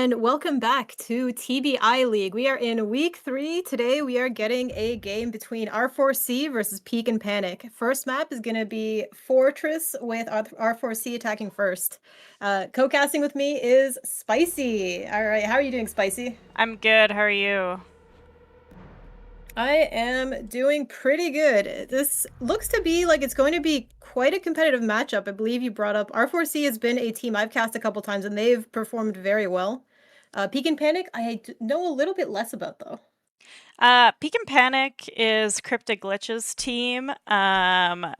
and welcome back to TBI League. We are in week 3. Today we are getting a game between R4C versus Peak and Panic. First map is going to be Fortress with R4C attacking first. Co-casting with me is Spicy. All right, how are you doing, Spicy? I'm good. How are you? I am doing pretty good. This looks to be like it's going to be quite a competitive matchup. I believe you brought up R4C has been a team I've cast a couple times and they've performed very well. Peak and Panic, know a little bit less about though. Peek and Panic is Cryptic Glitch's team. My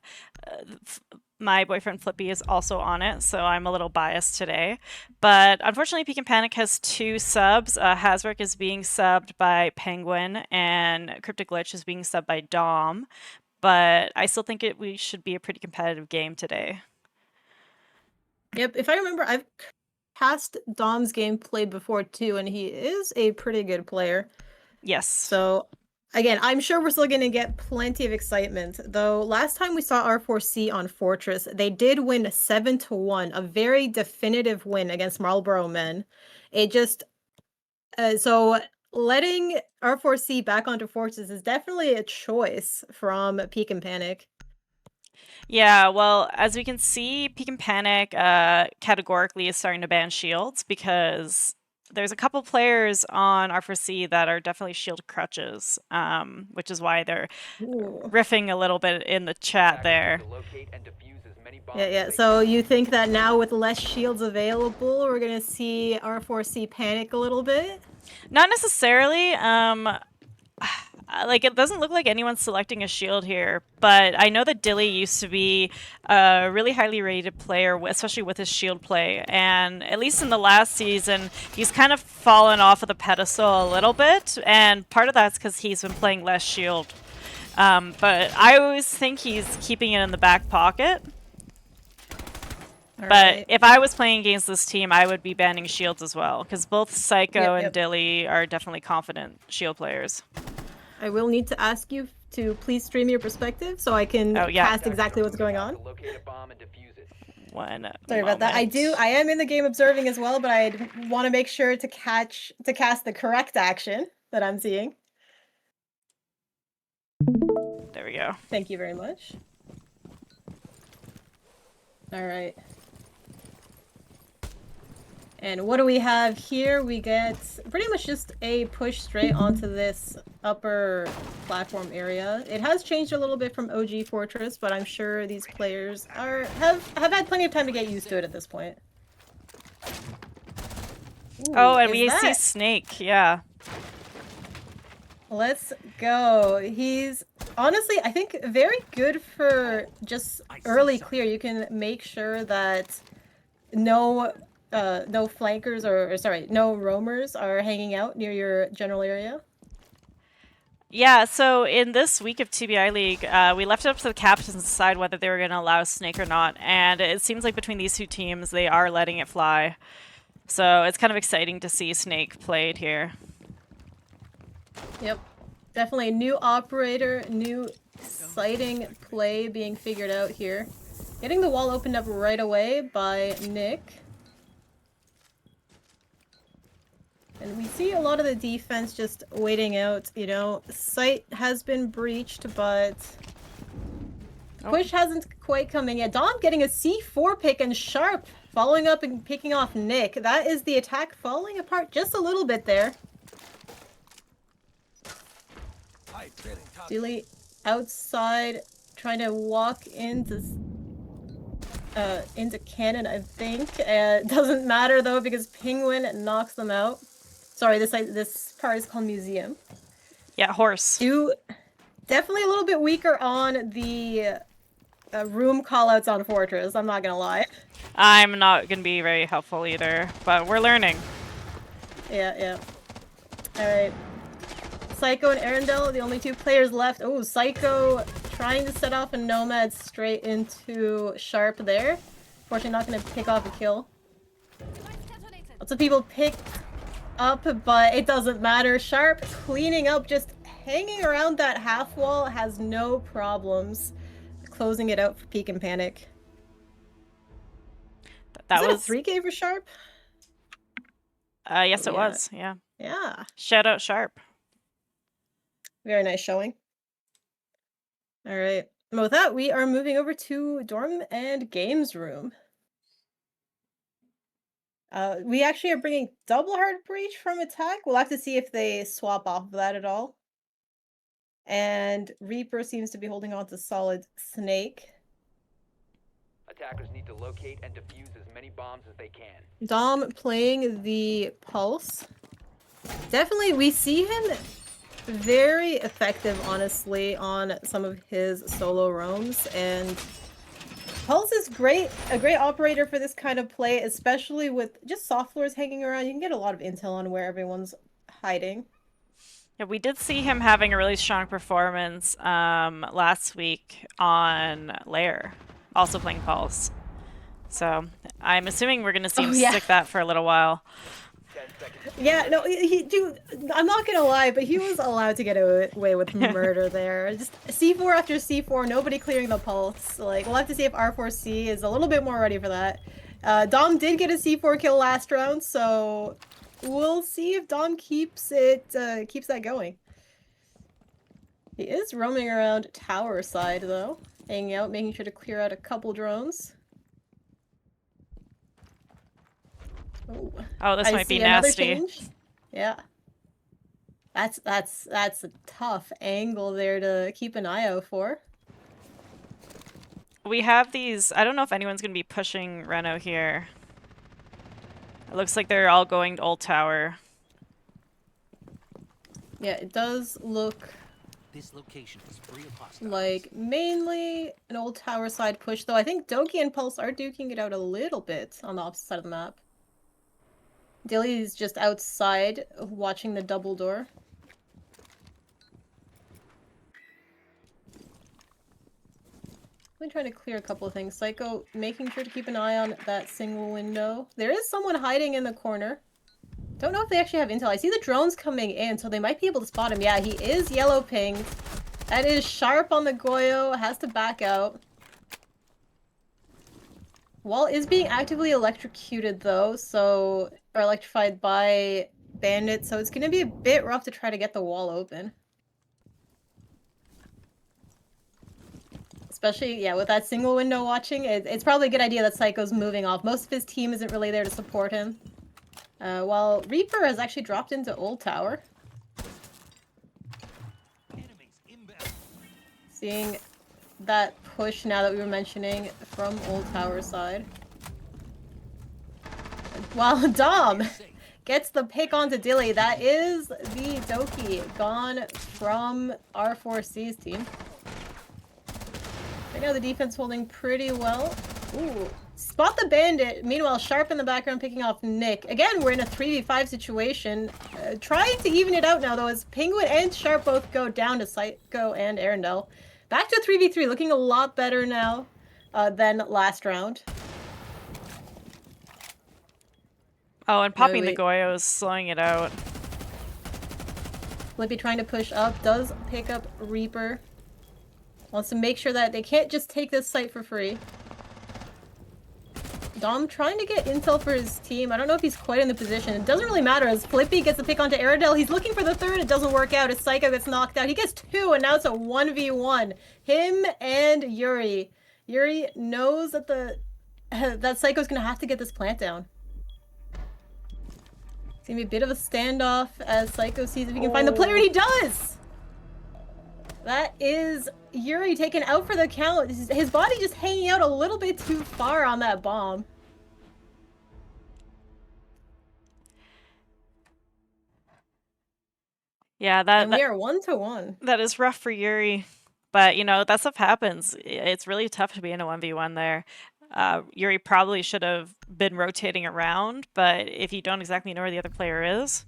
boyfriend Flippy is also on it, so I'm a little biased today. But unfortunately, Peek and Panic has two subs. Hasbrook is being subbed by Penguin, and Cryptic Glitch is being subbed by Dom. But I still think we should be a pretty competitive game today. Yep, if I remember, I've cast Dom's gameplay before too, and he is a pretty good player. Yes. So again, I'm sure we're still going to get plenty of excitement. Though last time we saw R4C on Fortress, they did win 7-1, a very definitive win against Marlborough Men. It just so letting R4C back onto Fortress is definitely a choice from Peak and Panic. Yeah, well, as we can see, Peek and Panic categorically is starting to ban shields because there's a couple players on R4C that are definitely shield crutches, which is why they're Ooh. riffing a little bit in the chat there. Yeah. So you think that now with less shields available, we're gonna see R4C panic a little bit? Not necessarily. Like, it doesn't look like anyone's selecting a shield here, but I know that Dilly used to be a really highly rated player, especially with his shield play, and at least in the last season, he's kind of fallen off of the pedestal a little bit, and part of that's because he's been playing less shield. But I always think he's keeping it in the back pocket. But if I was playing against this team, I would be banning shields as well, because both Psycho and Dilly are definitely confident shield players. I will need to ask you to please stream your perspective so I can cast exactly what's going on. Sorry about that. I am in the game observing as well, but I want to make sure to cast the correct action that I'm seeing. There we go. Thank you very much. All right. And what do we have here? We get pretty much just a push straight onto this upper platform area. It has changed a little bit from OG Fortress, but I'm sure these players have had plenty of time to get used to it at this point. Ooh, oh, and we see Snake, yeah. Let's go. He's honestly, I think, very good for just early clear. You can make sure that no flankers or sorry, no roamers are hanging out near your general area. Yeah, so in this week of TBI League, we left it up to the captains to decide whether they were going to allow Snake or not, and it seems like between these two teams, they are letting it fly. So it's kind of exciting to see Snake played here. Yep. Definitely a new operator, new exciting play being figured out here. Getting the wall opened up right away by Nick. And we see a lot of the defense just waiting out, you know. Site has been breached, but push hasn't quite coming yet. Dom getting a C4 pick and Sharp following up and picking off Nick. That is the attack falling apart just a little bit there. Dilly outside trying to walk into cannon, I think. Doesn't matter though because Penguin knocks them out. Sorry, this part is called Museum. Yeah, Horse. Definitely a little bit weaker on the room callouts on Fortress, I'm not gonna lie. I'm not gonna be very helpful either, but we're learning. Yeah. Alright. Psycho and Arendelle, the only two players left. Oh, Psycho trying to set off a Nomad straight into Sharp there. Fortunately not gonna pick off a kill. Lots of people picked up, but it doesn't matter. Sharp cleaning up, just hanging around that half wall, has no problems closing it out for Peak and Panic. That was a 3K for Sharp? Yes, it Yeah. was. Yeah. Yeah. Shout out Sharp. Very nice showing. All right. And with that, we are moving over to dorm and games room. We actually are bringing double hard breach from attack. We'll have to see if they swap off of that at all. And Reaper seems to be holding on to solid snake. Attackers need to locate and defuse as many bombs as they can. Dom playing the pulse. Definitely, we see him very effective, honestly, on some of his solo roams, and Pulse is great, a great operator for this kind of play, especially with just soft floors hanging around. You can get a lot of intel on where everyone's hiding. Yeah, we did see him having a really strong performance last week on Lair, also playing Pulse. So I'm assuming we're going to see him stick that for a little while. 10 seconds. Yeah, no, dude, I'm not gonna lie, but he was allowed to get away with murder there. Just C4 after C4, nobody clearing the pulse. Like, we'll have to see if R4C is a little bit more ready for that. Dom did get a C4 kill last round, so we'll see if Dom keeps that going. He is roaming around tower side, though, hanging out, making sure to clear out a couple drones. Oh, this might be nasty. Change. Yeah. That's a tough angle there to keep an eye out for. We have these, I don't know if anyone's going to be pushing Reno here. It looks like they're all going to Old Tower. Yeah, it does look this location is free of hostiles. like mainly an Old Tower side push, though I think Doki and Pulse are duking it out a little bit on the opposite side of the map. Dilly's just outside watching the double door. I'm trying to clear a couple of things. Psycho making sure to keep an eye on that single window. There is someone hiding in the corner. Don't know if they actually have intel. I see the drones coming in, so they might be able to spot him. Yeah, he is yellow pinged. That is Sharp on the Goyo. Has to back out. Wall is being actively electrocuted, though, so... or electrified by Bandit, so it's going to be a bit rough to try to get the wall open. Especially, yeah, with that single window watching, it's probably a good idea that Psycho's moving off. Most of his team isn't really there to support him. While Reaper has actually dropped into Old Tower. Seeing that push now that we were mentioning from Old Tower side. While Dom gets the pick onto Dilly, that is the Doki gone from RForceC's team. Right now the defense holding pretty well. Ooh. Spot the Bandit. Meanwhile, Sharp in the background picking off Nick. Again, we're in a 3v5 situation. Trying to even it out now, though, as Penguin and Sharp both go down to Psycho and Arendelle. Back to 3v3, looking a lot better now than last round. Oh, and popping the Goyo is slowing it out. Flippy trying to push up, does pick up Reaper. Wants to make sure that they can't just take this site for free. Dom trying to get intel for his team. I don't know if he's quite in the position. It doesn't really matter as Flippy gets the pick onto Arendelle. He's looking for the third. It doesn't work out as Psycho gets knocked out. He gets two, and now it's a 1v1. Him and Yuri. Yuri knows that that Psycho's gonna have to get this plant down. It's gonna be a bit of a standoff as Psycho sees if he can find the player, and he does! That is Yuri taken out for the count. His body just hanging out a little bit too far on that bomb. Yeah, and we are 1-1. That is rough for Yuri. But, you know, that stuff happens. It's really tough to be in a 1v1 there. Yuri probably should have been rotating around, but if you don't exactly know where the other player is,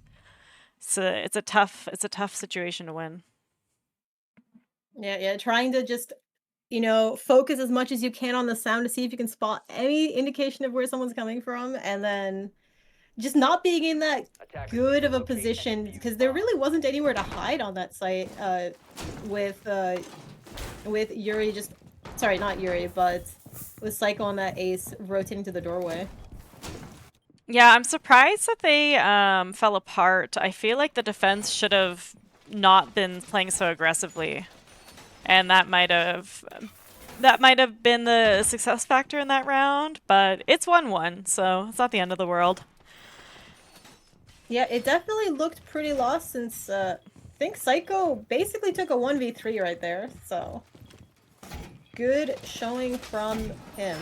it's a tough situation to win. Yeah, trying to just, you know, focus as much as you can on the sound to see if you can spot any indication of where someone's coming from, and then just not being in that good of a position, because there really wasn't anywhere to hide on that site with Yuri just... Sorry, not Yuri, but with Psycho on that ace rotating to the doorway. Yeah, I'm surprised that they fell apart. I feel like the defense should have not been playing so aggressively, and that might have been the success factor in that round. But it's 1-1, so it's not the end of the world. Yeah, it definitely looked pretty lost since I think Psycho basically took a 1v3 right there, so good showing from him.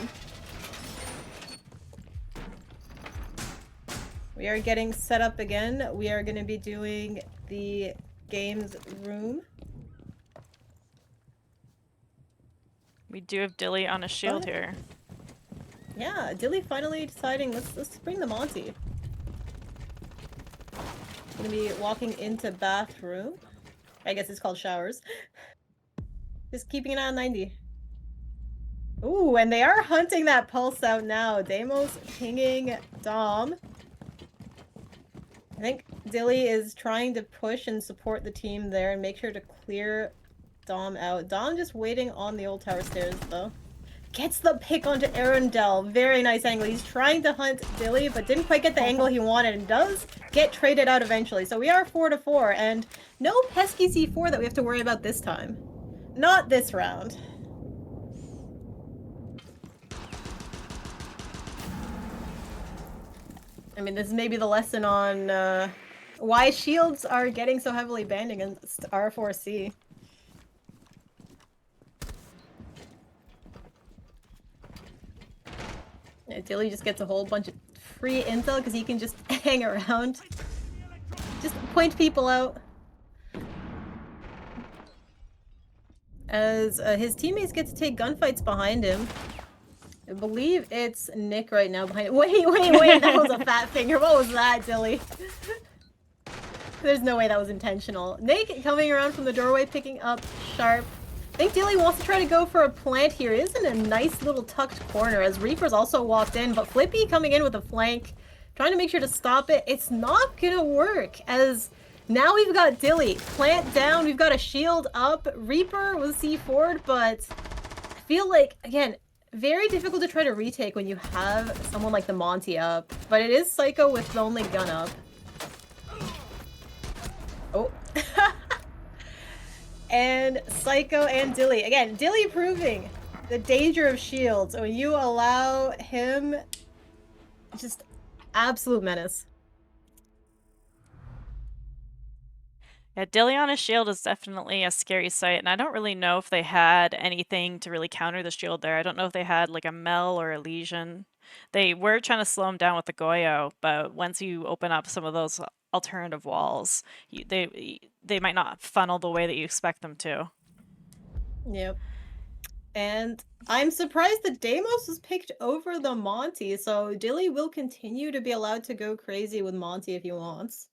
We are getting set up again. We are going to be doing the games room. We do have Dilly on a shield But- here. Yeah, Dilly finally deciding let's bring the Monty. Gonna be walking into bathroom. I guess it's called showers. Just keeping an eye on 90. Ooh, and they are hunting that pulse out now. Deimos pinging Dom. I think Dilly is trying to push and support the team there and make sure to clear Dom out. Dom just waiting on the old tower stairs though. Gets the pick onto Arundel. Very nice angle. He's trying to hunt Dilly, but didn't quite get the angle he wanted and does get traded out eventually. So we are 4-4 and no pesky C4 that we have to worry about this time. Not this round. I mean, this is maybe the lesson on why shields are getting so heavily banned against R4C. Yeah, Dilly just gets a whole bunch of free intel because he can just hang around. Just point people out. As his teammates get to take gunfights behind him. I believe it's Nick right now behind him. Wait, that was a fat finger. What was that, Dilly? There's no way that was intentional. Nick coming around from the doorway, picking up Sharp. I think Dilly wants to try to go for a plant here. It is in a nice little tucked corner as Reaper's also walked in, but Flippy coming in with a flank, trying to make sure to stop it. It's not gonna work as now we've got Dilly. Plant down, we've got a shield up. Reaper was C4'd, but I feel like, again, very difficult to try to retake when you have someone like the Monty up. But it is Psycho with the only gun up. Oh. And Psycho and Dilly. Again, Dilly proving the danger of shields. When you allow him, just absolute menace. Yeah, Dilly on a shield is definitely a scary sight, and I don't really know if they had anything to really counter the shield there. I don't know if they had like a Mel or a Legion. They were trying to slow him down with the Goyo, but once you open up some of those alternative walls, they might not funnel the way that you expect them to. Yep. And I'm surprised that Deimos was picked over the Monty, so Dilly will continue to be allowed to go crazy with Monty if he wants.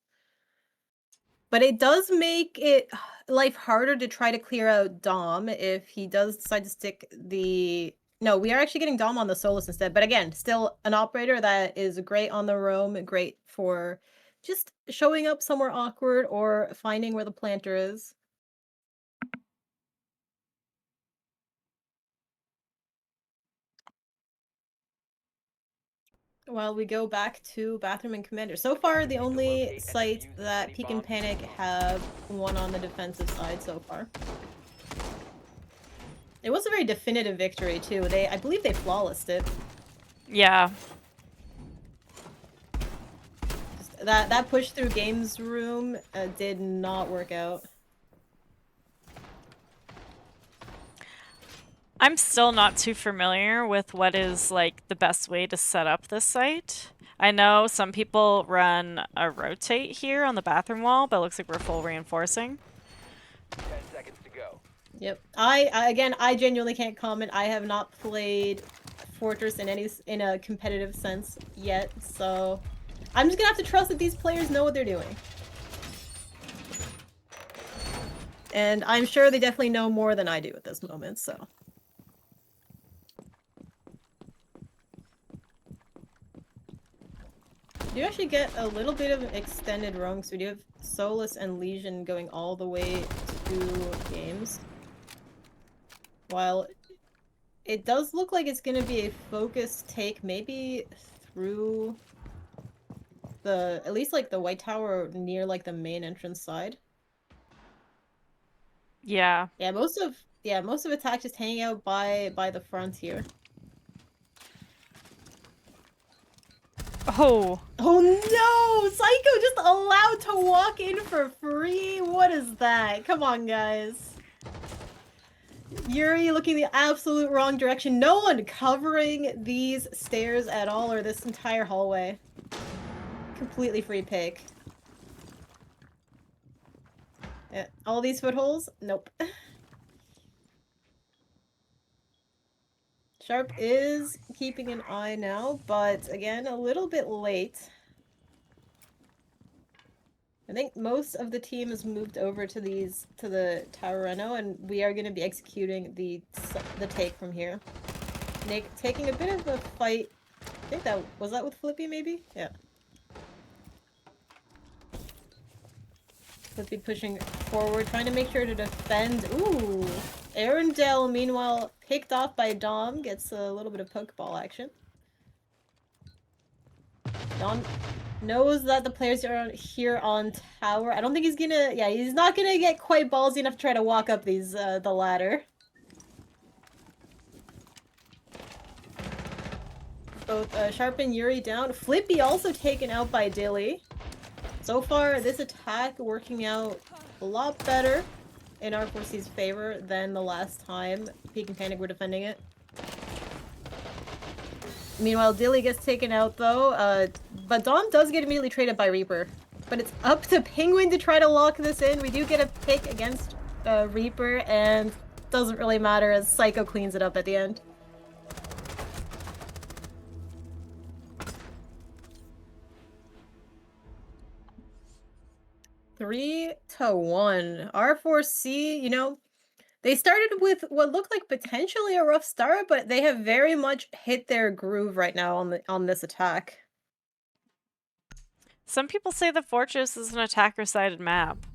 But it does make it life harder to try to clear out Dom if he does decide to stick the... No, we are actually getting Dom on the Solus instead. But again, still an operator that is great on the roam, great for just showing up somewhere awkward or finding where the planter is. While we go back to Bathroom and Commander. So far, the only site that Peek and Panic have won on the defensive side so far. It was a very definitive victory, too. I believe they flawlessed it. Yeah. Just that push through games room did not work out. I'm still not too familiar with what is like the best way to set up this site. I know some people run a rotate here on the bathroom wall, but it looks like we're full reinforcing. 10 seconds to go. Yep. I genuinely can't comment. I have not played Fortress in a competitive sense yet, so I'm just gonna have to trust that these players know what they're doing. And I'm sure they definitely know more than I do at this moment, so. We do actually get a little bit of an extended roam, so we do have Solus and Legion going all the way to games. While it does look like it's going to be a focused take, maybe through at least like the white tower near like the main entrance side. Yeah. Yeah, most of attack just hanging out by the front here. Oh. Oh no! Psycho just allowed to walk in for free? What is that? Come on, guys. Yuri looking the absolute wrong direction. No one covering these stairs at all, or this entire hallway. Completely free pick. Yeah, all these footholes? Nope. Sharp is keeping an eye now, but again, a little bit late. I think most of the team has moved over to the Tower Reno, and we are going to be executing the take from here. Nick taking a bit of a fight. I think that was that with Flippy, maybe? Yeah. Flippy pushing forward, trying to make sure to defend. Ooh! Arendelle, meanwhile, picked off by Dom, gets a little bit of Pokeball action. Dom knows that the players are here on tower. I don't think he's gonna... Yeah, he's not gonna get quite ballsy enough to try to walk up these, the ladder. Both Sharp and Yuri down. Flippy also taken out by Dilly. So far, this attack working out a lot better in RForceC's favor than the last time Peek and Panic were defending it. Meanwhile, Dilly gets taken out though, but Dom does get immediately traded by Reaper. But it's up to Penguin to try to lock this in. We do get a pick against Reaper, and doesn't really matter as Psycho cleans it up at the end. Three to 1. RForceC, you know, they started with what looked like potentially a rough start, but they have very much hit their groove right now on this attack. Some people say the Fortress is an attacker-sided map.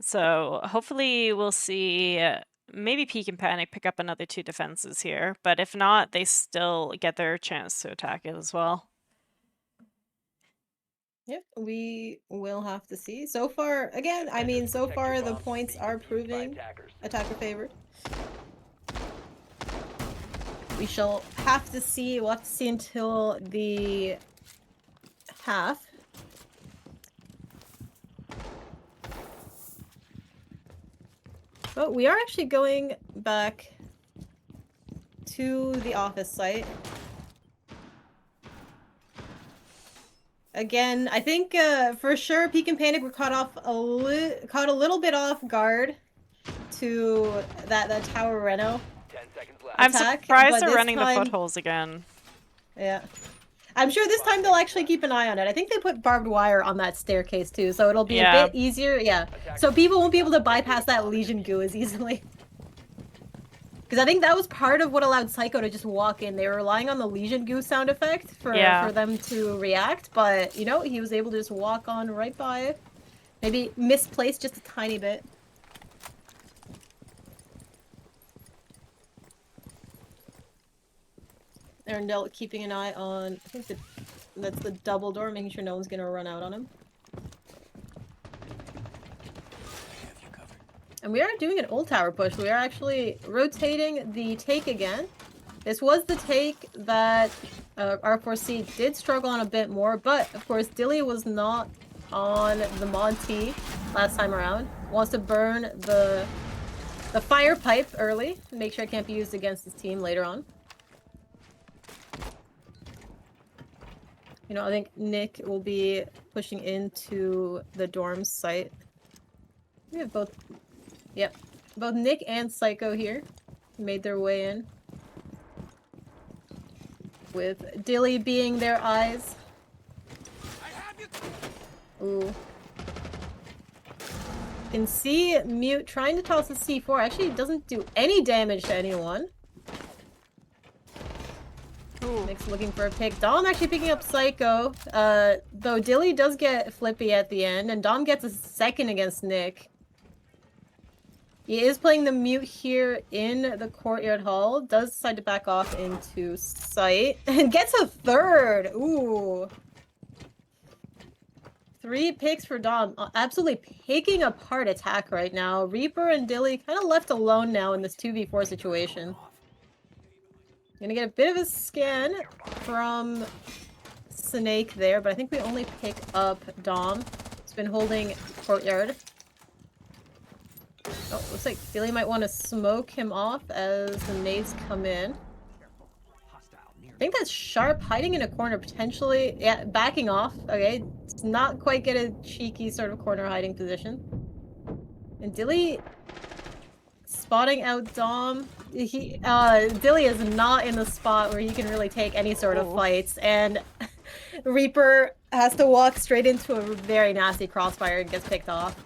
So hopefully we'll see maybe Peek and Panic pick up another 2 defenses here, but if not, they still get their chance to attack it as well. Yep, we will have to see. So far, again, I mean, so far the points are proving attacker favored. We shall have to see. We'll have to see until the half. But we are actually going back to the office site. Again, I think for sure Peek and Panic were caught a little bit off guard to that Tower Reno. 10 seconds left. I'm Attack, surprised but they're this running the time- footholes again. Yeah. I'm sure this time they'll actually keep an eye on it. I think they put barbed wire on that staircase too, so it'll be Yeah. a bit easier. Yeah. So people won't be able to bypass that Legion goo as easily. Because I think that was part of what allowed Psycho to just walk in. They were relying on the Legion goo sound effect for them to react, but, you know, he was able to just walk on right by it. Maybe misplaced just a tiny bit. Arendelle keeping an eye on, I think that's the double door, making sure no one's gonna run out on him. And we are doing an old tower push. We are actually rotating the take again. This was the take that RForceC did struggle on a bit more, but of course Dilly was not on the Monty last time around. Wants to burn the fire pipe early, make sure it can't be used against his team later on. You know, I think Nick will be pushing into the dorm site. We have both... Yep. Both Nick and Psycho here made their way in. With Dilly being their eyes. Ooh. You can see Mute trying to toss a C4. Actually, it doesn't do any damage to anyone. Nick's looking for a pick. Dom actually picking up Psycho. Though Dilly does get Flippy at the end, and Dom gets a second against Nick. He is playing the Mute here in the courtyard hall. Does decide to back off into sight. And gets a third! Ooh. 3 picks for Dom. Absolutely picking apart attack right now. Reaper and Dilly kind of left alone now in this 2v4 situation. Gonna get a bit of a scan from Snake there, but I think we only pick up Dom. He's been holding courtyard. Oh, looks like Dilly might want to smoke him off as the nades come in. I think that's Sharp hiding in a corner, potentially. Yeah, backing off. Okay, it's not quite get a cheeky sort of corner hiding position. And Dilly spotting out Dom. Dilly is not in the spot where he can really take any sort of fights, and Reaper has to walk straight into a very nasty crossfire and gets picked off.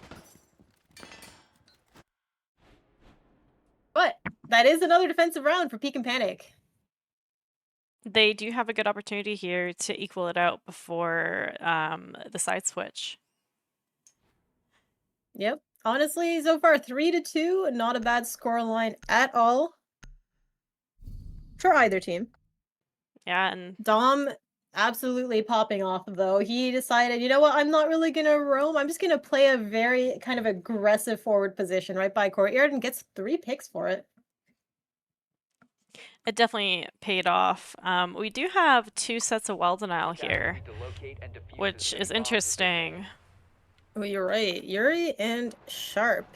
But that is another defensive round for Peek and Panic. They do have a good opportunity here to equal it out before the side switch. Yep. Honestly, so far 3-2, not a bad scoreline at all for either team. Yeah, and Dom absolutely popping off, though. He decided, you know what, I'm not really gonna roam. I'm just gonna play a very kind of aggressive forward position right by courtyard and gets 3 picks for it. it definitely paid off. We do have 2 sets of well denial here, which is interesting. Well, you're right. Yuri and Sharp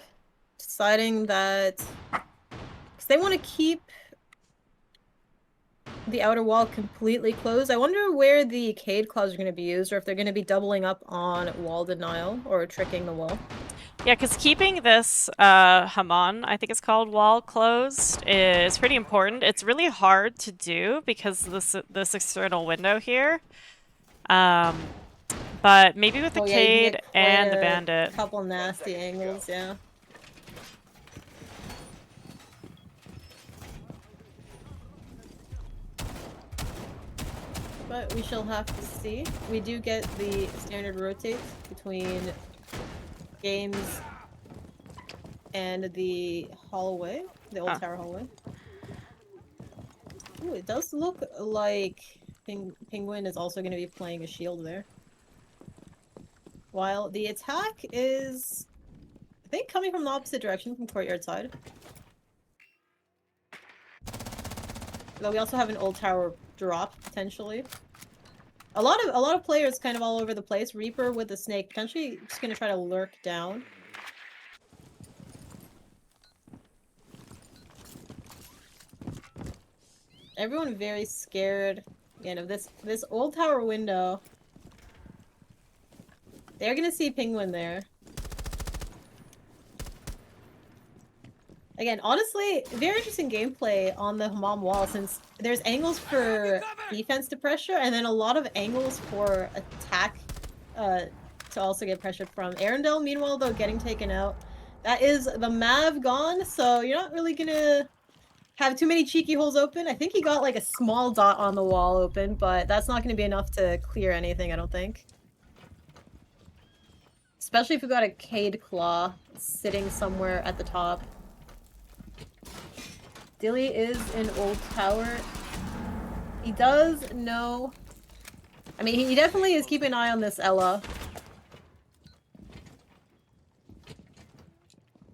deciding that because they want to keep the outer wall completely closed. I wonder where the Cade claws are going to be used, or if they're going to be doubling up on wall denial or tricking the wall. Yeah, because keeping this Haman, I think it's called, wall closed is pretty important. It's really hard to do because of this external window here. But maybe with the Oh, yeah, you can Cade get and the quite a Bandit. couple nasty angles, yeah. But we shall have to see. We do get the standard rotate between games and the hallway, the old tower hallway. Ooh, it does look like Penguin is also going to be playing a shield there. While the attack is, I think, coming from the opposite direction, from courtyard side. Though we also have an old tower drop, potentially. A lot of players kind of all over the place. Reaper with the snake, potentially just gonna try to lurk down. Everyone very scared, again, of this old tower window. They're gonna see Penguin there. Again, honestly, very interesting gameplay on the Hammam wall, since there's angles for defense to pressure, and then a lot of angles for attack to also get pressured from. Arundel, meanwhile, though, getting taken out. That is the Mav gone, so you're not really gonna have too many cheeky holes open. I think he got like a small dot on the wall open, but that's not gonna be enough to clear anything, I don't think. Especially if you've got a Cade Claw sitting somewhere at the top. Dilly is in old tower. He does know... I mean, he definitely is keeping an eye on this Ella.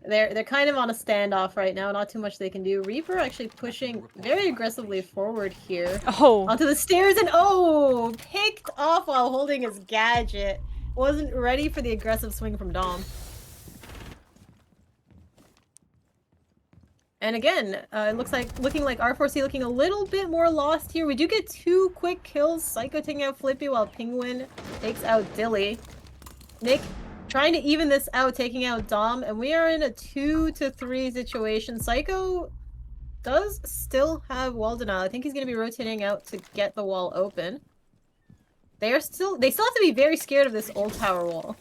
They're kind of on a standoff right now, not too much they can do. Reaper actually pushing very aggressively forward here. Oh! Onto the stairs, and oh! Picked off while holding his gadget. Wasn't ready for the aggressive swing from Dom. And again, it looking like RForceC looking a little bit more lost here. We do get 2 quick kills. Psycho taking out Flippy while Penguin takes out Dilly. Nick trying to even this out, taking out Dom, and we are in a 2-3 situation. Psycho does still have wall denial. I think he's going to be rotating out to get the wall open. They still have to be very scared of this old tower wall.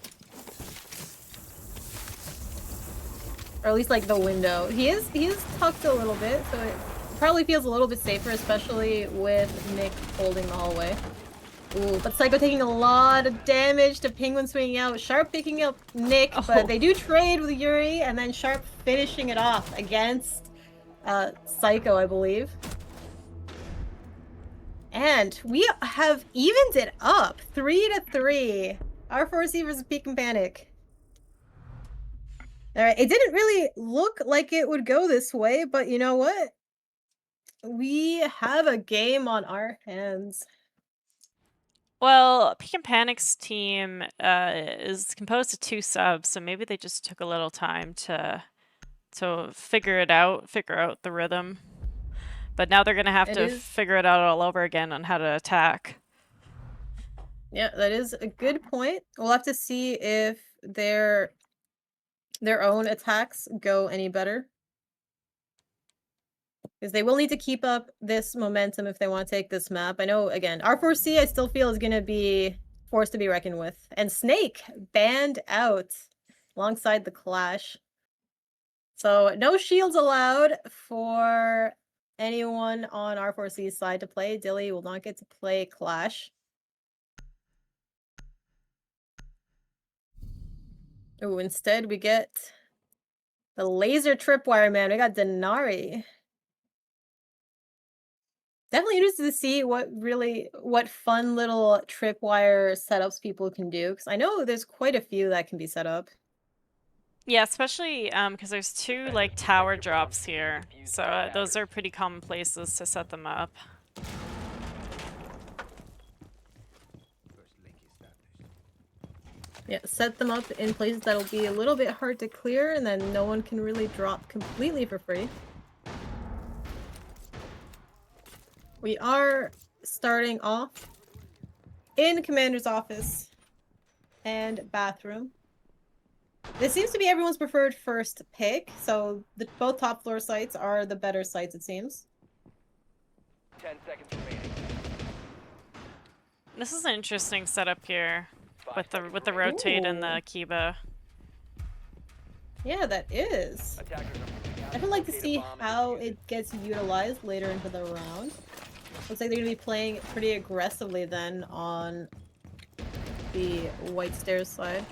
Or at least like the window. He is tucked a little bit, so it probably feels a little bit safer, especially with Nick holding the hallway. Ooh, but Psycho taking a lot of damage to Penguin swinging out. Sharp picking up Nick, but they do trade with Yuri, and then Sharp finishing it off against Psycho, I believe. And we have evened it up, 3-3. R4C versus Peak and Panic. Alright, it didn't really look like it would go this way, but you know what? We have a game on our hands. Well, Peak and Panic's team is composed of 2 subs, so maybe they just took a little time to figure out the rhythm. But now they're gonna have to figure it out all over again on how to attack. Yeah, that is a good point. We'll have to see if their own attacks go any better. Because they will need to keep up this momentum if they want to take this map. I know, again, R4C I still feel is going to be forced to be reckoned with. And Snake banned out alongside the Clash. So no shields allowed for anyone on R4C's side to play. Dilly will not get to play Clash. Oh, instead we get the laser tripwire man. We got Denari. Definitely interested to see what fun little tripwire setups people can do, because I know there's quite a few that can be set up. Yeah, especially because there's 2 like tower drops here, so those are pretty common places to set them up. Yeah, set them up in places that'll be a little bit hard to clear, and then no one can really drop completely for free. We are starting off in Commander's office and bathroom. This seems to be everyone's preferred first pick, so both top floor sites are the better sites, it seems. 10 seconds remaining. This is an interesting setup here with the rotate and the Kiba. Yeah, that is. Attackers are moving out. I would like to Locate a see bomb and how defuse it gets utilized later into the round. Looks like they're going to be playing pretty aggressively then on the White Stairs side.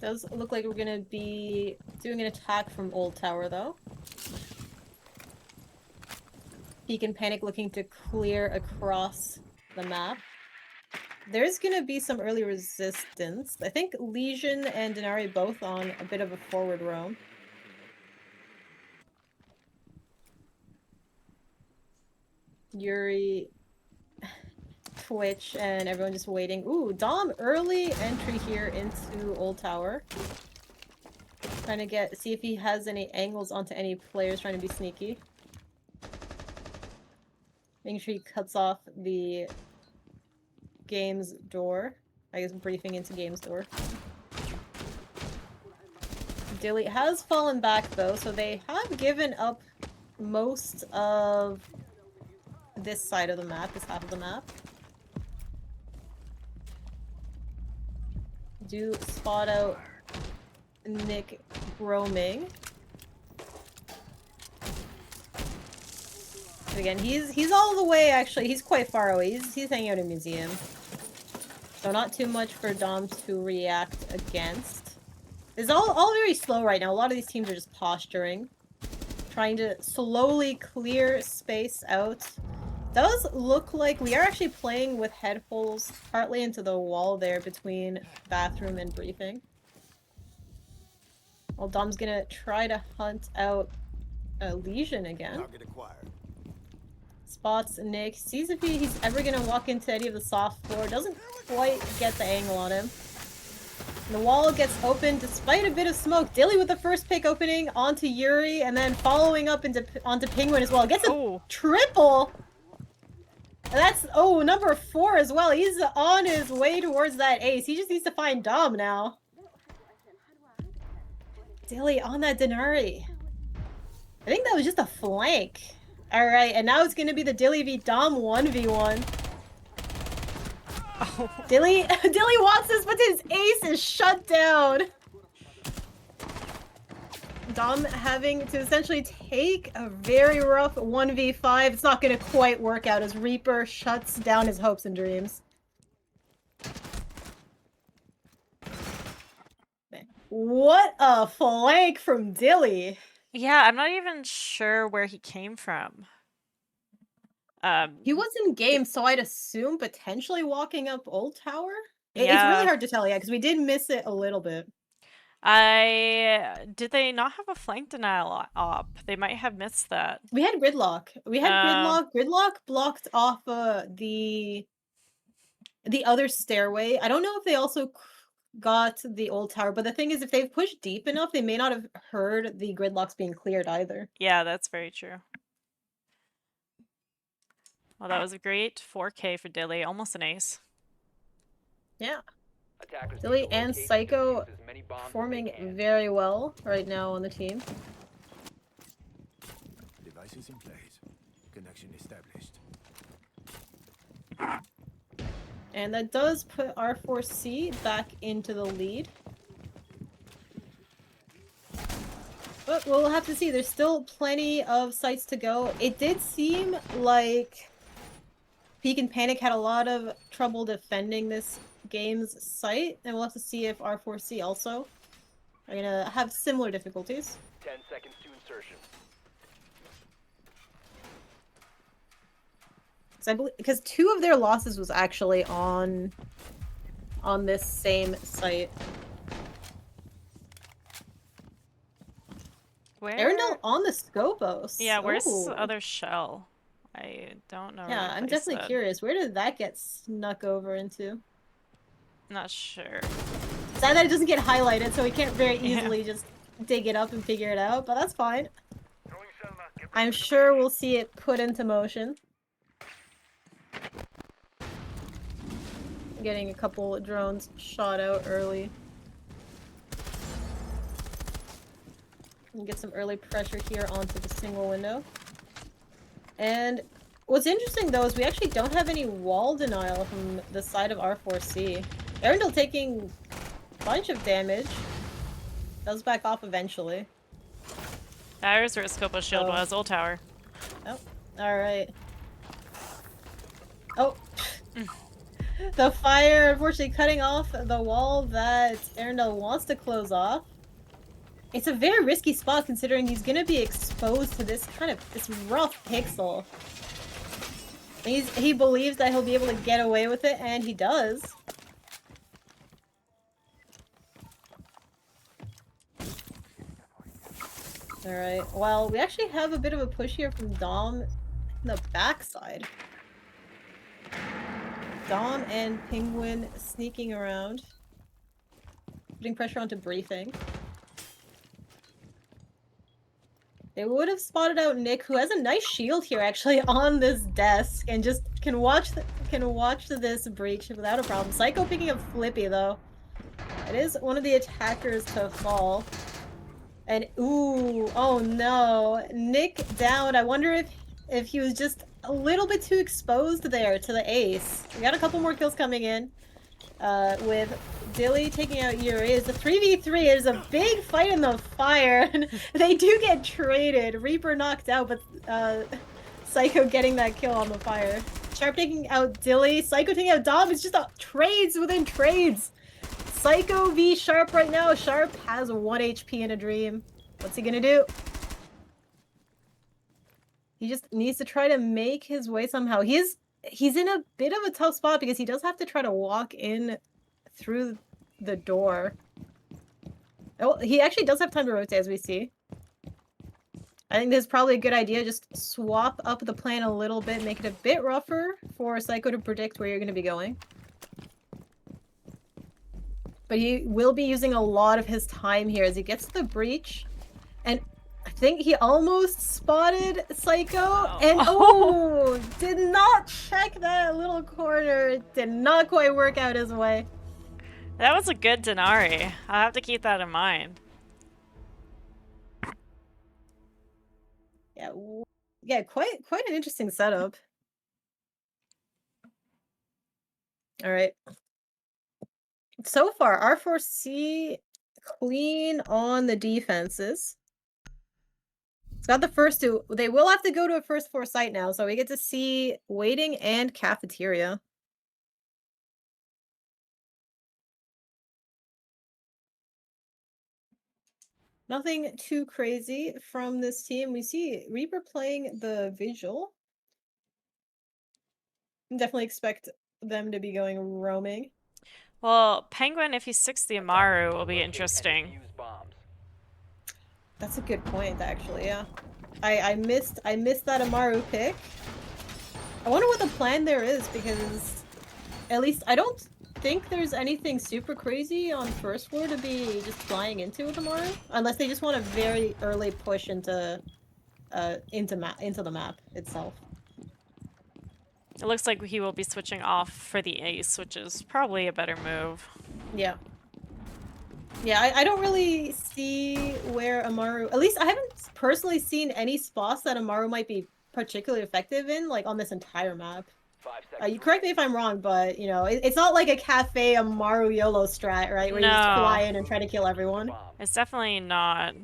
Does look like we're going to be doing an attack from Old Tower though. Peak and Panic looking to clear across the map. There's gonna be some early resistance. I think Legion and Denari both on a bit of a forward roam. Yuri, Twitch, and everyone just waiting. Ooh, Dom early entry here into Old Tower. Trying to see if he has any angles onto any players trying to be sneaky. Making sure he cuts off the game's door. I guess briefing into game's door. Dilly has fallen back though, so they have given up most of this side of the map, this half of the map. Do spot out Nick roaming. But again, he's all the way, actually, he's quite far away. He's hanging out in a museum. So not too much for Dom to react against. It's all very slow right now. A lot of these teams are just posturing. Trying to slowly clear space out. Does look like we are actually playing with head holes partly into the wall there between bathroom and briefing. Well, Dom's gonna try to hunt out a Legion again. Target acquired. Spots Nick, sees if he's ever gonna walk into any of the soft floor, doesn't quite get the angle on him. And the wall gets open despite a bit of smoke. Dilly with the first pick opening onto Yuri, and then following up onto Penguin as well. Gets a triple! And that's, number 4 as well. He's on his way towards that ace. He just needs to find Dom now. Dilly on that Denari. I think that was just a flank. Alright, and now it's gonna be the Dilly v Dom 1v1. Oh. Dilly wants this, but his ace is shut down. Dom having to essentially take a very rough 1v5. It's not gonna quite work out as Reaper shuts down his hopes and dreams. What a flank from Dilly. Yeah, I'm not even sure where he came from. He was in game, so I'd assume potentially walking up Old Tower? It's really Yeah. hard to tell, yeah, because we did miss it a little bit. Did they not have a flank denial op? They might have missed that. We had gridlock. We had Um, gridlock. Gridlock blocked off the other stairway. I don't know if they also got the Old Tower, but the thing is, if they've pushed deep enough, they may not have heard the gridlocks being cleared either. yeah, that's very true. Well, that was a great 4K for Dilly, almost an ace. Yeah. Attackers need Dilly to and locate Psycho defuse as many bombs as they performing can. very well right now on the team. Devices in place. Connection established. And that does put RForceC back into the lead. But we'll have to see. There's still plenty of sites to go. It did seem like Peak and Panic had a lot of trouble defending this game's site, and we'll have to see if RForceC also are gonna have similar difficulties. 10 seconds to insertion. Because 2 of their losses was actually on this same site. Where? Arendelle on the Scopos. Yeah, where's Ooh. the other shell? I don't know. Yeah, where to I'm place definitely that. curious. Where did that get snuck over into? Not sure. Sad that it doesn't get highlighted, so we can't very Yeah. easily just dig it up and figure it out, but that's fine. I'm sure we'll see it put into motion. Getting a couple drones shot out early. And get some early pressure here onto the single window. And what's interesting though is we actually don't have any wall denial from the side of RForceC. Arendelle taking a bunch of damage. Does back off eventually. There's where Scopo's shield Oh. was, Old Tower. Oh, alright. Oh. The fire, unfortunately, cutting off the wall that Arendelle wants to close off. It's a very risky spot considering he's gonna be exposed to this rough pixel. He believes that he'll be able to get away with it, and he does. Alright, well, we actually have a bit of a push here from Dom in the backside. Dom and Penguin sneaking around. Putting pressure onto Briefing. They would have spotted out Nick, who has a nice shield here actually on this desk, and just can watch this breach without a problem. Psycho picking up Flippy though. It is one of the attackers to fall. And ooh, oh no. Nick down. I wonder if he was just a little bit too exposed there to the ace. We got a couple more kills coming in. With Dilly taking out Yuri. It's a 3v3. There's a big fight in the fire. And they do get traded. Reaper knocked out, but Psycho getting that kill on the fire. Sharp taking out Dilly. Psycho taking out Dom. It's just trades within trades. Psycho v Sharp right now. Sharp has 1 HP in a dream. What's he gonna do? He just needs to try to make his way somehow. He's in a bit of a tough spot because he does have to try to walk in through the door. Oh, he actually does have time to rotate, as we see. I think this is probably a good idea. Just swap up the plan a little bit, make it a bit rougher for Psycho to predict where you're going to be going. But he will be using a lot of his time here as he gets to the breach. And I think he almost spotted Psycho, and oh, did not check that little corner. It did not quite work out his way. That was a good Denari. I'll have to keep that in mind. Yeah, quite an interesting setup. All right. So far, RForceC clean on the defenses. It's got the first 2. They will have to go to a first 4 site now, so we get to see waiting and cafeteria. Nothing too crazy from this team. We see Reaper playing the Vigil. Definitely expect them to be going roaming. Well, Penguin, if he sticks the Amaru, will be Locate and interesting. defuse bombs. That's a good point, actually. Yeah, I missed that Amaru pick. I wonder what the plan there is, because at least I don't think there's anything super crazy on first floor to be just flying into with Amaru, unless they just want a very early push into the map itself. It looks like he will be switching off for the ace, which is probably a better move. Yeah. Yeah, I don't really see where Amaru... At least I haven't personally seen any spots that Amaru might be particularly effective in, like, on this entire map. 5 seconds You correct me if I'm wrong, but, you know, it's not like a cafe Amaru YOLO strat, right? Where you just fly No, in and try to kill everyone. bomb. it's definitely not.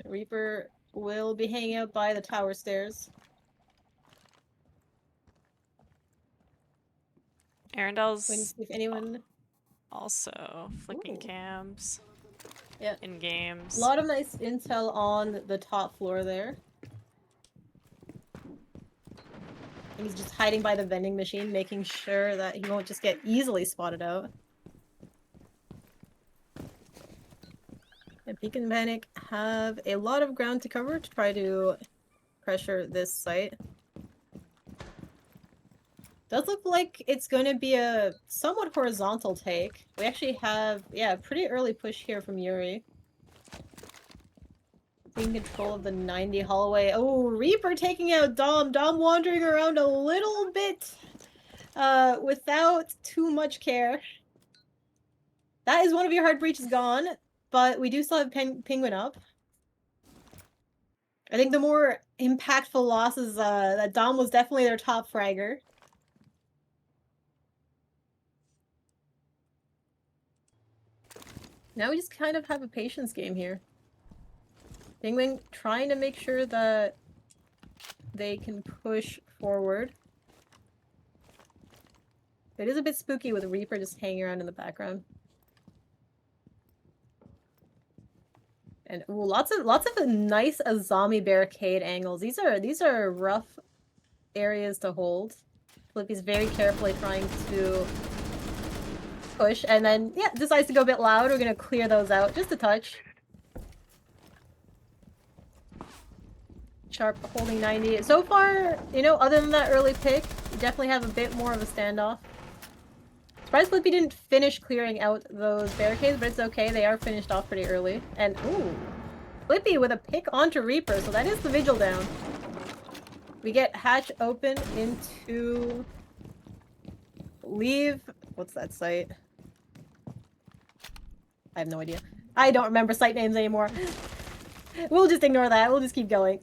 Reaper will be hanging out by the tower stairs. Waiting to Arendel's see if anyone... also flicking Ooh. cams Yeah. in A games. lot of nice intel on the top floor there. And he's just hiding by the vending machine, making sure that he won't just get easily spotted out. And Peak and Panic have a lot of ground to cover to try to pressure this site. Does look like it's going to be a somewhat horizontal take. We actually have, yeah, a pretty early push here from Yuri. Taking control of the 90 hallway. Oh, Reaper taking out Dom. Dom wandering around a little bit without too much care. That is one of your hard breaches gone, but we do still have Penguin up. I think the more impactful loss is that Dom was definitely their top fragger. Now we just kind of have a patience game here. Penguin trying to make sure that they can push forward. It is a bit spooky with Reaper just hanging around in the background. And ooh, lots of nice zombie barricade angles. These are rough areas to hold. Flippy's very carefully trying to push, and then yeah, decides to go a bit loud. We're gonna clear those out just a touch. Sharp holding 90. So far, you know, other than that early pick, you definitely have a bit more of a standoff. Surprised Flippy didn't finish clearing out those barricades, but it's okay. They are finished off pretty early. And ooh, Flippy with a pick onto Reaper, so that is the Vigil down. We get hatch open into... Leave... What's that site? I have no idea. I don't remember site names anymore. We'll just ignore that. We'll just keep going.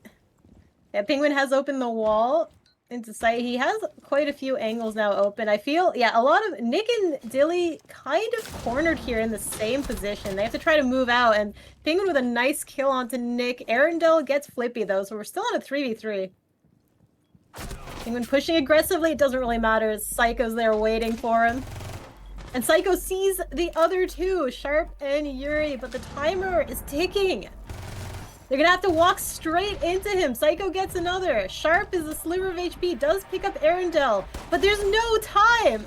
Yeah, Penguin has opened the wall into sight. He has quite a few angles now open. I feel, yeah, a lot of... Nick and Dilly kind of cornered here in the same position. They have to try to move out, and Penguin with a nice kill onto Nick. Arundel gets Flippy, though, so we're still on a 3v3. Penguin pushing aggressively, it doesn't really matter. Psycho's there waiting for him. And Psycho sees the other two, Sharp and Yuri, but the timer is ticking. They're gonna have to walk straight into him. Psycho gets another. Sharp is a sliver of HP, does pick up Arundel, but there's no time!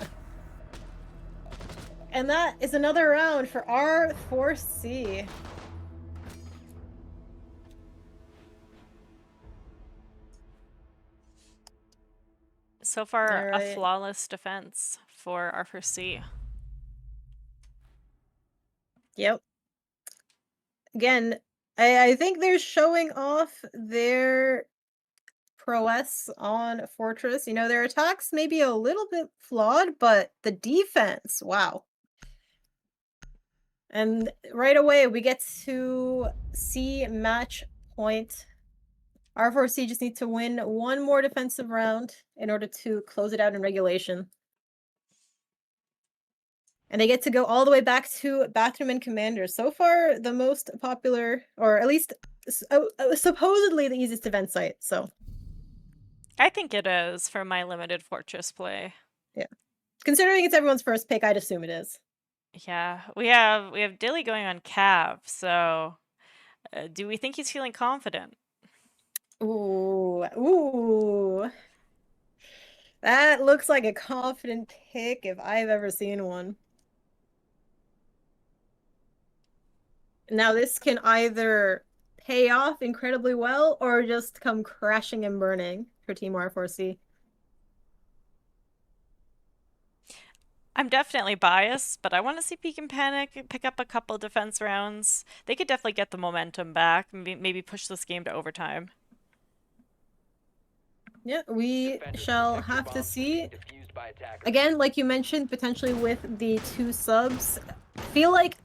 And that is another round for RForceC. So far, Alright. a flawless defense for RForceC. Yep. Again, I think they're showing off their prowess on Fortress. You know, their attacks may be a little bit flawed, but the defense, wow. And right away, we get to see match point. RForceC just need to win one more defensive round in order to close it out in regulation. And they get to go all the way back to Bathroom and Commander. So far, the most popular, or at least supposedly the easiest event site, so. I think it is for my limited Fortress play. Yeah. Considering it's everyone's first pick, I'd assume it is. Yeah, we have Dilly going on Cav, so do we think he's feeling confident? Ooh, ooh. That looks like a confident pick if I've ever seen one. Now this can either pay off incredibly well or just come crashing and burning for Team R4C. I'm definitely biased, but I want to see Peak and Panic pick up a couple defense rounds. They could definitely get the momentum back, maybe push this game to overtime. Yeah, we Defenders, shall protect your have to bombs from see. being defused by attackers. Again, like you mentioned, potentially with the 2 subs, feel like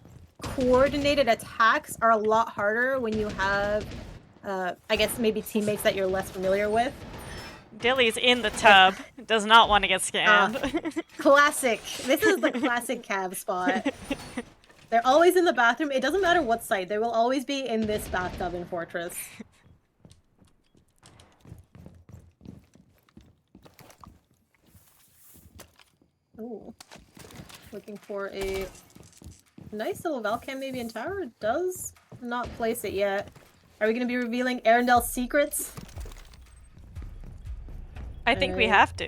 coordinated attacks are a lot harder when you have, I guess maybe teammates that you're less familiar with. Dilly's in the tub, does not want to get scanned. Classic. This is the classic Cav spot. They're always in the bathroom. It doesn't matter what site. They will always be in this bathtub in Fortress. Ooh. Looking for a nice little Valcam maybe in tower. Does not place it yet. Are we going to be revealing Arendel's secrets? I think we have to.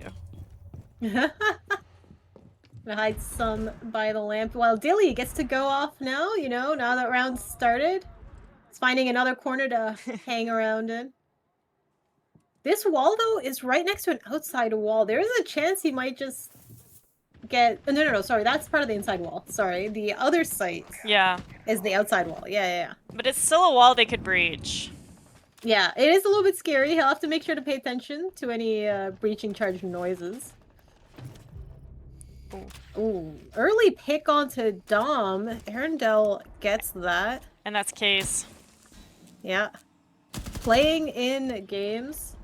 Gonna hide some by the lamp. While Dilly gets to go off now, you know, now that round's started. It's finding another corner to hang around in. This wall, though, is right next to an outside wall. There is a chance he might just get... No, sorry. That's part of the inside wall. Sorry. The other site Yeah. is the outside wall. Yeah. But it's still a wall they could breach. Yeah, it is a little bit scary. He'll have to make sure to pay attention to any breaching charge noises. Ooh, early pick onto Dom. Arendelle gets that. And that's Case. Yeah. Playing in games.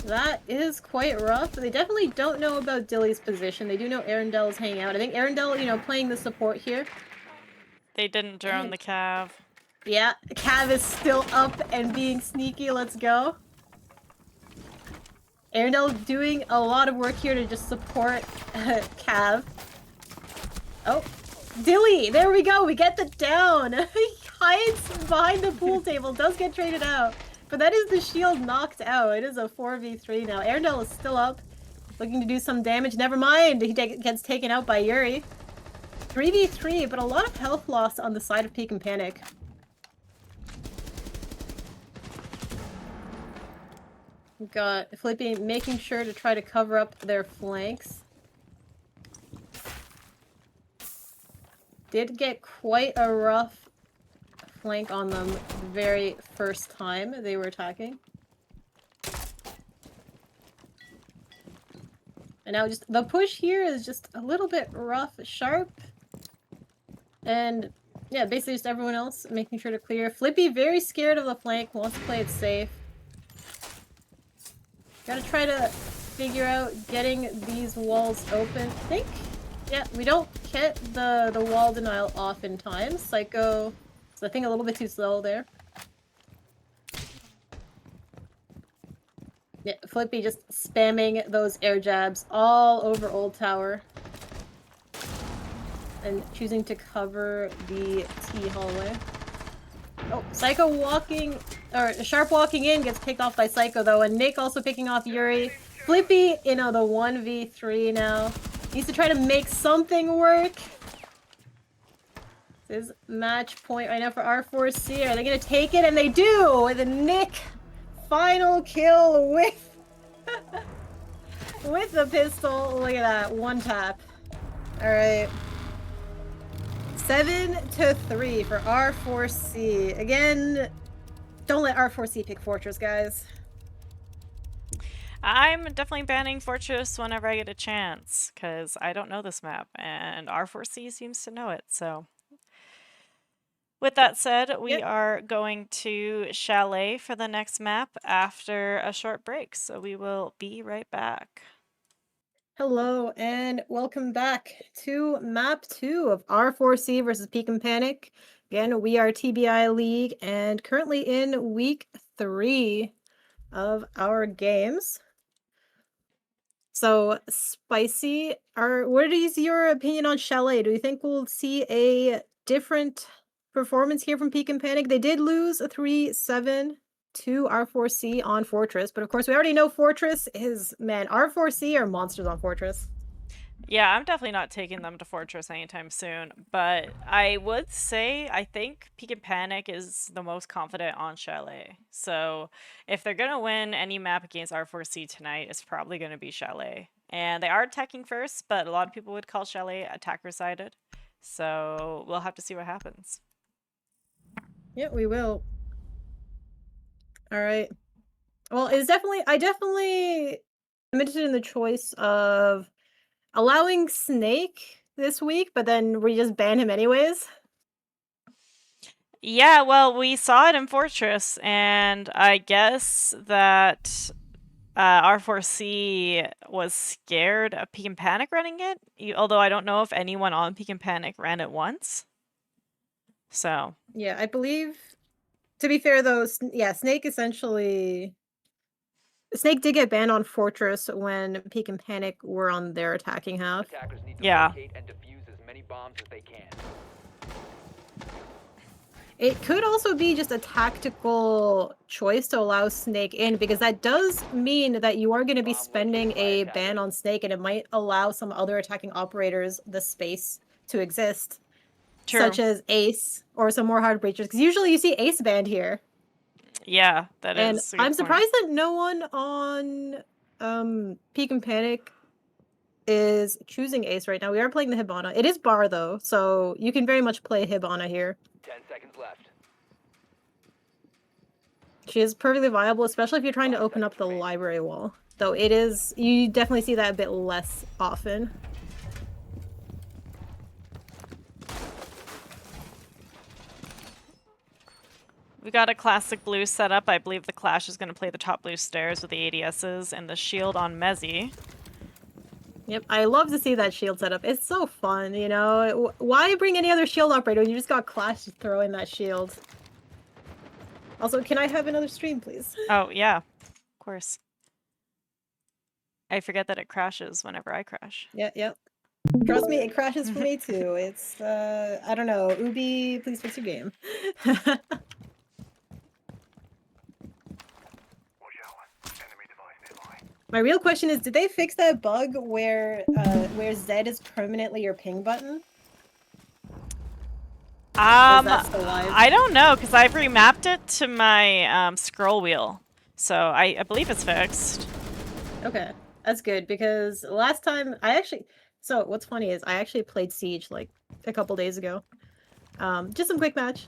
That is quite rough. They definitely don't know about Dilly's position. They do know Arendelle's hanging out. I think Arendelle, you know, playing the support here. They didn't drone the Cav. Yeah, Cav is still up and being sneaky. Let's go. Arendelle doing a lot of work here to just support Cav. Oh, Dilly! There we go! We get the down! He hides behind the pool table, does get traded out. But that is the shield knocked out. It is a 4v3 now. Arendelle is still up, looking to do some damage. Never mind! He gets taken out by Yuri. 3v3, but a lot of health loss on the side of Peak and Panic. We've got Flippy making sure to try to cover up their flanks. Did get quite a rough flank on them the very first time they were attacking. And now just the push here is just a little bit rough, sharp. And yeah, basically just everyone else making sure to clear. Flippy very scared of the flank, wants to play it safe. Gotta try to figure out getting these walls open. I think, yeah, we don't get the wall denial off in time. Psycho is I think a little bit too slow there. Yeah, Flippy just spamming those air jabs all over Old Tower. And choosing to cover the T hallway. Oh, Psycho walking, or Sharp walking in gets picked off by Psycho though, and Nick also picking off Yuri. Flippy, you know, the 1v3 now. Needs to try to make something work. This is match point right now for RForceC. Are they gonna take it? And they do! With a Nick final kill with with the pistol. Look at that, one tap. Alright. 7-3 for RForceC. Again, don't let RForceC pick Fortress, guys. I'm definitely banning Fortress whenever I get a chance, because I don't know this map, and R4C seems to know it, so... With that said, we are going to Chalet for the next map after a short break, so we will be right back. Hello, and welcome back to map 2 of RForceC versus Peak and Panic. Again, we are TBI League, and currently in week 3 of our games. So, Spicy, what is your opinion on Chalet? Do you think we'll see a different performance here from Peak and Panic. They did lose a 3-7 to R4C on Fortress, but of course we already know Fortress is, man, R4C are monsters on Fortress. Yeah, I'm definitely not taking them to Fortress anytime soon, but I would say I think Peak and Panic is the most confident on Chalet. So if they're gonna win any map against R4C tonight, it's probably gonna be Chalet. And they are attacking first, but a lot of people would call Chalet attacker-sided. So we'll have to see what happens. Yeah, we will. All right. Well, I definitely am interested in the choice of allowing Snake this week, but then we just ban him anyways. Yeah, well, we saw it in Fortress, and I guess that R4C was scared of Peak and Panic running it, although I don't know if anyone on Peak and Panic ran it once. So. Yeah, I believe, to be fair though, yeah, Snake did get banned on Fortress when Peak and Panic were on their attacking half. Attackers need to Yeah. locate and defuse as many bombs as they can. It could also be just a tactical choice to allow Snake in, because that does mean that you are going to be spending a ban on Snake, and it might allow some other attacking operators the space to exist. True. Such as Ace or some more hard breachers, because usually you see Ace banned here. Yeah, that and is. And I'm surprised that no one on Peak and Panic is choosing Ace right now. We are playing the Hibana. It is Bar though, so you can very much play Hibana here. 10 seconds left. She is perfectly viable, especially if you're trying to open up the library wall. Though it is, you definitely see that a bit less often. We got a classic blue setup. I believe the Clash is going to play the top blue stairs with the ADSs and the shield on Mezzy. Yep, I love to see that shield setup. It's so fun, you know? Why bring any other shield operator when you just got Clash to throw in that shield? Also, can I have another stream, please? Oh, yeah. Of course. I forget that it crashes whenever I crash. Yep. Trust me, it crashes for me too. It's, I don't know. Ubi, please fix your game. My real question is, did they fix that bug where Z is permanently your ping button? I don't know, because I've remapped it to my scroll wheel. So I believe it's fixed. Okay, that's good, because last time so what's funny is I actually played Siege like a couple days ago. Just some quick match.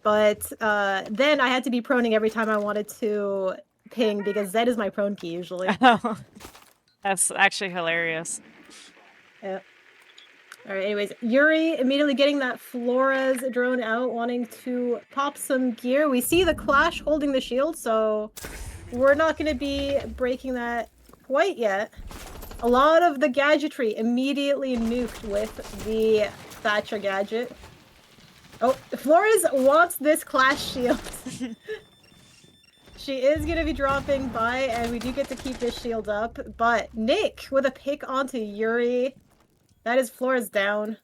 But then I had to be proning every time I wanted to ping, because Z is my prone key usually. That's actually hilarious. Yeah. Alright, anyways, Yuri immediately getting that Flores drone out, wanting to pop some gear. We see the Clash holding the shield, so we're not going to be breaking that quite yet. A lot of the gadgetry immediately nuked with the Thatcher gadget. Oh, Flores wants this Clash shield. She is going to be dropping by, and we do get to keep this shield up. But Nick with a pick onto Yuri. That is Flores down.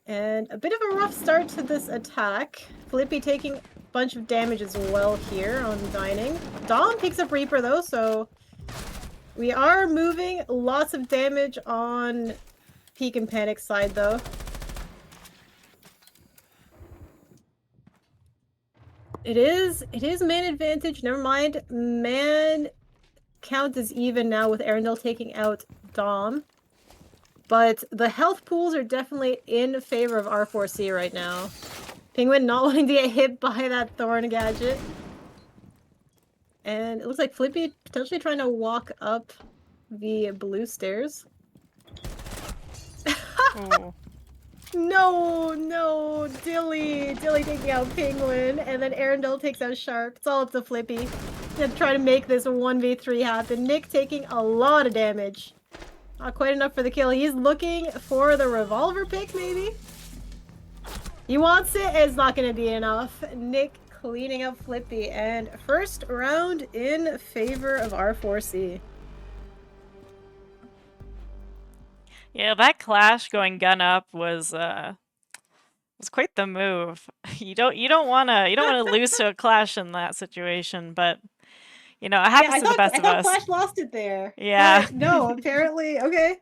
And a bit of a rough start to this attack. Flippy taking a bunch of damage as well here on Dining. Dom picks up Reaper though, so we are moving. Lots of damage on Peak and Panic side though. It is man advantage. Never mind. Man count is even now with Arendelle taking out Dom. But the health pools are definitely in favor of R4C right now. Penguin not wanting to get hit by that Thorn gadget. And it looks like Flippy potentially trying to walk up the blue stairs. Oh. No, Dilly taking out Penguin, and then Arendelle takes out Shark. It's all up to Flippy to try to make this 1v3 happen. Nick taking a lot of damage. Not quite enough for the kill. He's looking for the revolver pick, maybe? He wants it, it's not going to be enough. Nick cleaning up Flippy, and first round in favor of R4C. Yeah, that Clash going gun up was It's quite the move. You don't wanna lose to a Clash in that situation, but it Yeah, happens I to the thought best I of thought us. Clash lost it there. Yeah. But no, apparently okay.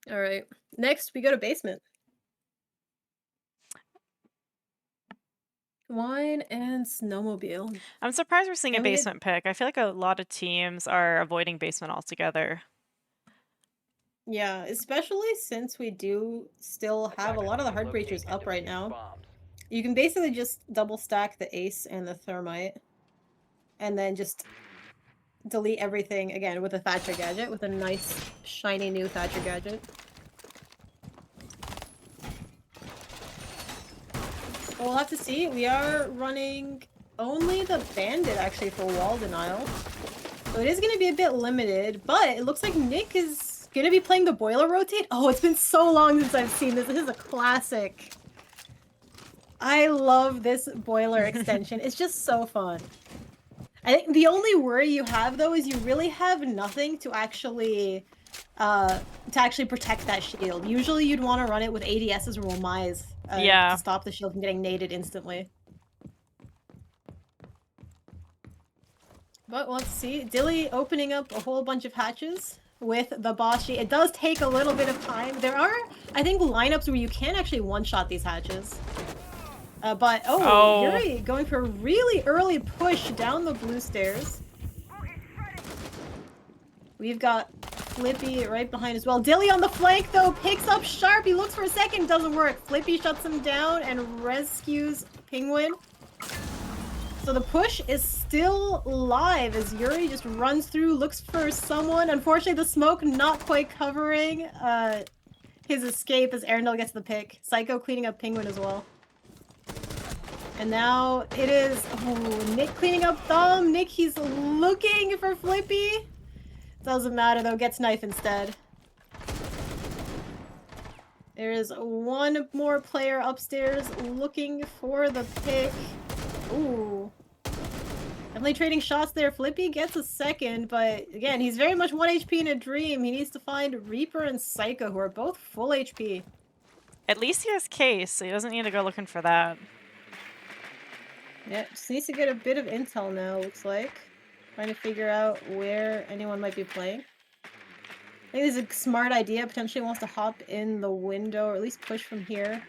All right. Next, we go to basement. Wine and snowmobile. I'm surprised we're seeing a And we get basement pick. I feel like a lot of teams are avoiding basement altogether. yeah, especially since we do still have a lot of the hard Locate breachers and up right defuse now. bombs. You can basically just double stack the ace and the thermite, and then just delete everything again with a Thatcher gadget, with a nice shiny new Thatcher gadget. But we'll have to see. We are running only the bandit actually for wall denial. So it is going to be a bit limited, but it looks like Nick is going to be playing the boiler rotate. Oh, it's been so long since I've seen this. This is a classic. I love this boiler extension. It's just so fun. I think the only worry you have though is you really have nothing to actually protect that shield. Usually you'd want to run it with ADSs or Womais Yeah. to stop the shield from getting naded instantly. But let's see. Dilly opening up a whole bunch of hatches with the Boshi. It does take a little bit of time. There are, I think, lineups where you can actually one-shot these hatches. But, Oh. Yuri going for a really early push down the blue stairs. We've got Flippy right behind as well. Dilly on the flank, though, picks up Sharp. He looks for a second, doesn't work. Flippy shuts him down and rescues Penguin. So the push is still live as Yuri just runs through, looks for someone. Unfortunately, the smoke not quite covering his escape as Arendelle gets the pick. Psycho cleaning up Penguin as well. And now it is Nick cleaning up Thumb. Nick, he's looking for Flippy. Doesn't matter though, gets knife instead. There is one more player upstairs looking for the pick. Ooh. Definitely trading shots there. Flippy gets a second, but again, he's very much 1 HP in a dream. He needs to find Reaper and Psycho, who are both full HP. At least he has case, so he doesn't need to go looking for that. Yeah, just needs to get a bit of intel now, looks like. Trying to figure out where anyone might be playing. I think this is a smart idea. Potentially wants to hop in the window, or at least push from here.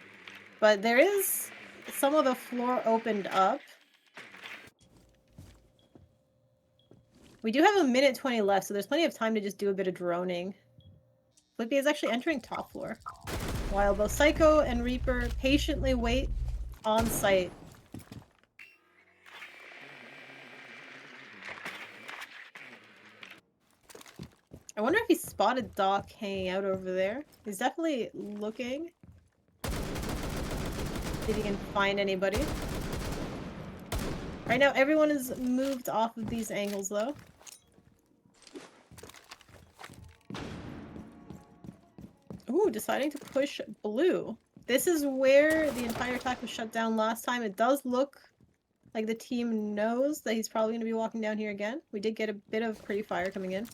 But there is some of the floor opened up. We do have a minute 20 left, so there's plenty of time to just do a bit of droning. Flippy is actually entering top floor, while both Psycho and Reaper patiently wait on site. I wonder if he spotted Doc hanging out over there. He's definitely looking. See if he can find anybody. Right now, everyone is moved off of these angles, though. Ooh, deciding to push blue. This is where the entire attack was shut down last time. It does look like the team knows that he's probably going to be walking down here again. We did get a bit of pretty fire coming in.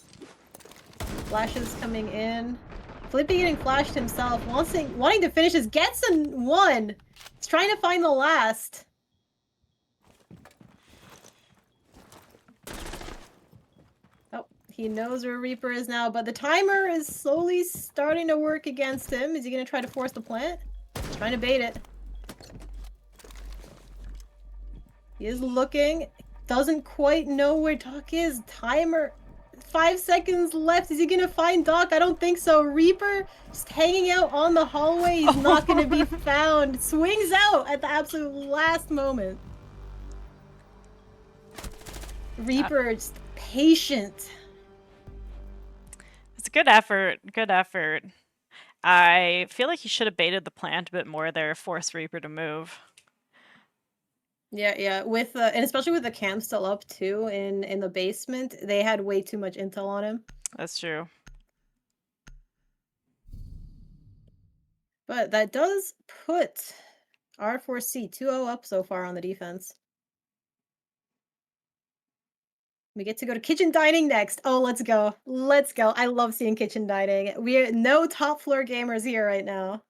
Flashes coming in. Flippy getting flashed himself. Wanting to finish this. Gets a one! He's trying to find the last. Oh, he knows where Reaper is now, but the timer is slowly starting to work against him. Is he going to try to force the plant? He's trying to bait it. He is looking. Doesn't quite know where Doc is. Timer. 5 seconds left. Is he gonna find Doc? I don't think so. Reaper just hanging out on the hallway. He's not gonna be found. Swings out at the absolute last moment. Reaper just patient. It's a good effort. Good effort. I feel like he should have baited the plant a bit more there, forced Reaper to move. Yeah. With and especially with the cam still up too in the basement, they had way too much intel on him. That's true. But that does put RForceC 2-0 up so far on the defense. We get to go to kitchen dining next. Oh, let's go. Let's go. I love seeing kitchen dining. We're no top floor gamers here right now.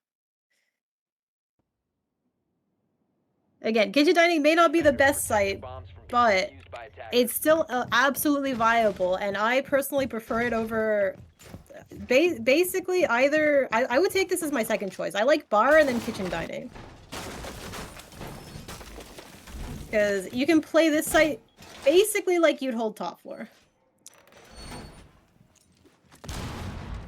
Again, kitchen dining may not be the best site, Bombs from being but defused by attackers. it's still absolutely viable, and I personally prefer it over. Basically, either I would take this as my second choice. I like bar and then kitchen dining because you can play this site basically like you'd hold top floor.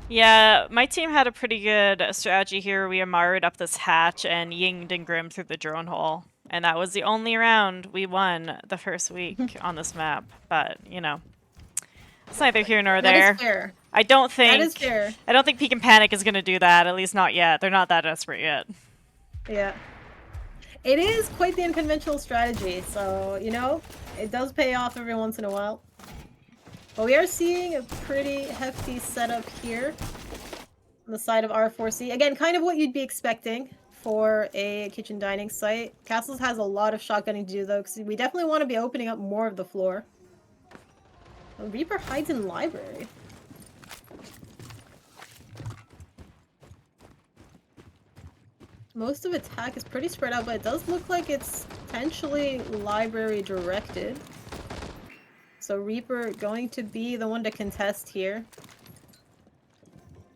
Yeah, my team had a pretty good strategy here. We Amaru'd up this hatch and yinged and grimmed through the drone hole. And that was the only round we won the first week on this map. But, you know, it's neither here nor That there. is fair. I don't think That is fair. I don't think Peek and Panic is gonna do that, at least not yet. They're not that desperate yet. Yeah. It is quite the unconventional strategy, so, you know, it does pay off every once in a while. But we are seeing a pretty hefty setup here on the side of RForceC. Again, kind of what you'd be expecting for a kitchen dining site. Castles has a lot of shotgunning to do, though, because we definitely want to be opening up more of the floor. Oh, Reaper hides in library. Most of attack is pretty spread out, but it does look like it's potentially library directed. So Reaper going to be the one to contest here.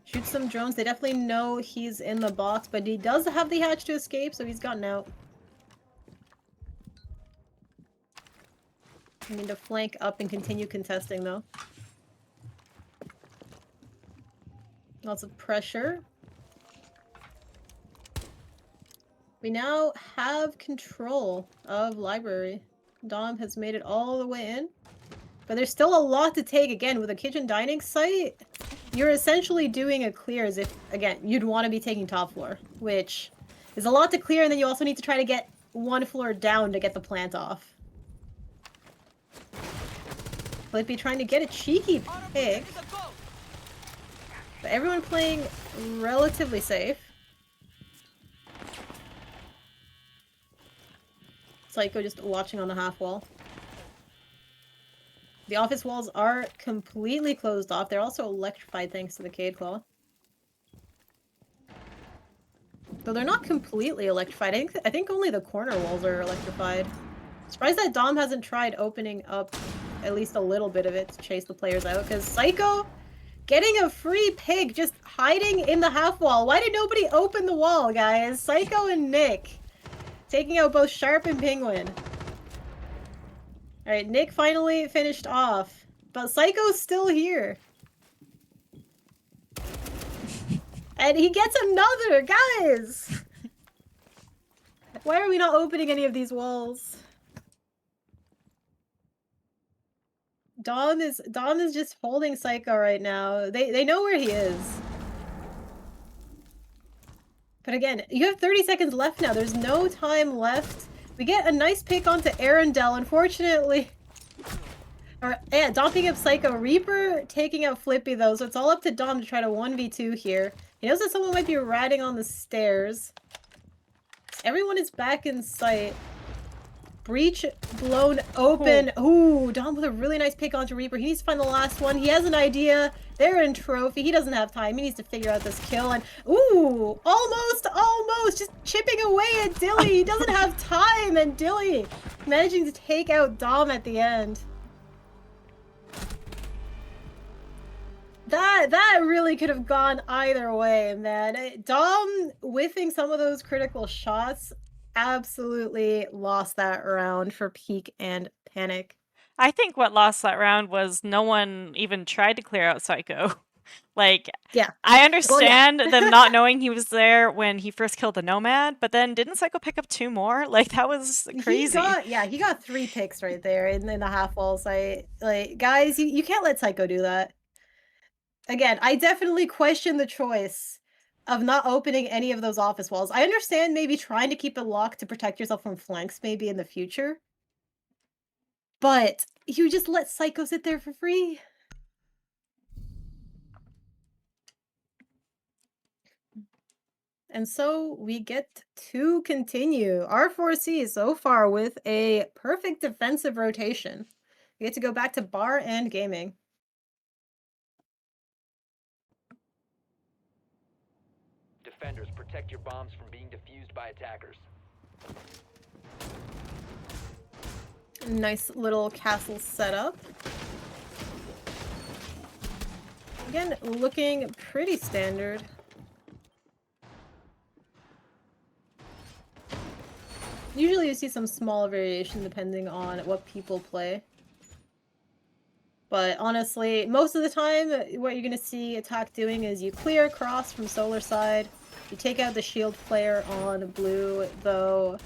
Shoot some drones. They definitely know he's in the box, but he does have the hatch to escape, so he's gotten out. I need to flank up and continue contesting, though. Lots of pressure. We now have control of library. Dom has made it all the way in. But there's still a lot to take. Again, with a kitchen dining site, you're essentially doing a clear as if, again, you'd want to be taking top floor, which is a lot to clear, and then you also need to try to get one floor down to get the plant off. Flippy trying to get a cheeky pick. But everyone playing relatively safe. Psycho just watching on the half wall. The office walls are completely closed off. They're also electrified thanks to the Cade Claw. Though they're not completely electrified. I think only the corner walls are electrified. Surprised that Dom hasn't tried opening up at least a little bit of it to chase the players out, because Psycho getting a free pig just hiding in the half wall. Why did nobody open the wall, guys? Psycho and Nick taking out both Sharp and Penguin. Alright, Nick finally finished off, but Psycho's still here. And he gets another, guys! Why are we not opening any of these walls? Dom is just holding Psycho right now. They know where he is. But again, you have 30 seconds left now. There's no time left. We get a nice pick onto Arundel, unfortunately. Yeah, Dom picking up Psycho. Reaper taking out Flippy, though, so it's all up to Dom to try to 1v2 here. He knows that someone might be ratting on the stairs. Everyone is back in sight. Breach blown open. Ooh, Dom with a really nice pick onto Reaper. He needs to find the last one. He has an idea. They're in trophy. He doesn't have time. He needs to figure out this kill. And ooh, almost, just chipping away at Dilly. He doesn't have time. And Dilly managing to take out Dom at the end. That really could have gone either way, man. Dom whiffing some of those critical shots absolutely lost that round for Peek and Panic. I think what lost that round was no one even tried to clear out Psycho. Like, yeah. I understand them not knowing he was there when he first killed the Nomad, but then didn't Psycho pick up 2 more? Like, that was crazy. He got 3 picks right there in the half wall site. Like, guys, you can't let Psycho do that. Again, I definitely question the choice of not opening any of those office walls. I understand maybe trying to keep it locked to protect yourself from flanks maybe in the future. But you just let Psycho sit there for free. And so we get to continue. RForceC so far with a perfect defensive rotation. You get to go back to bar and gaming. Defenders, protect your bombs from being defused by attackers. Nice little castle setup. Again, looking pretty standard. Usually you see some small variation depending on what people play. But honestly, most of the time, what you're going to see attack doing is you clear across from solar side, you take out the shield player on blue, though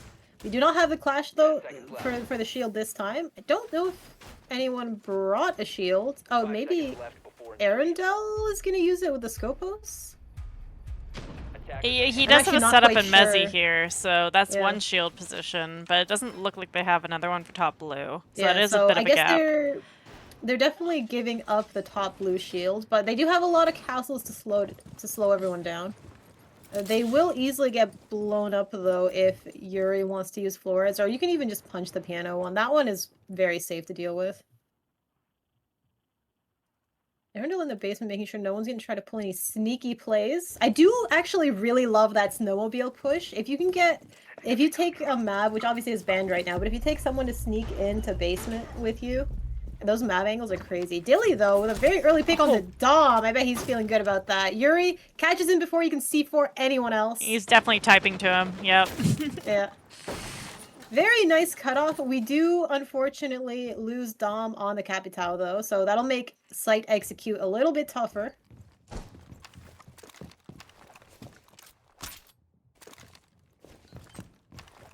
we do not have the clash, though, for the shield this time. I don't know if anyone brought a shield. Oh, 5 maybe seconds left before insertion. Arendelle is going to use it with the Scopos? Attackers He I'm does actually have a not setup quite in Mezzi sure. here, so that's Yeah. one shield position, but it doesn't look like they have another one for top blue. So that Yeah, is so a bit I of a guess gap. they're definitely giving up the top blue shield, but they do have a lot of castles to slow everyone down. They will easily get blown up though if Yuri wants to use Flores, or you can even just punch the piano one. That one is very safe to deal with. Arendelle in the basement, making sure no one's gonna try to pull any sneaky plays. I do actually really love that snowmobile push. If you take a map, which obviously is banned right now, but if you take someone to sneak into basement with you, those map angles are crazy. Dilly, though, with a very early pick on the Dom. I bet he's feeling good about that. Yuri catches him before he can C4 anyone else. He's definitely typing to him. Yep. Yeah. Very nice cutoff. We do, unfortunately, lose Dom on the Capitao, though, so that'll make site execute a little bit tougher.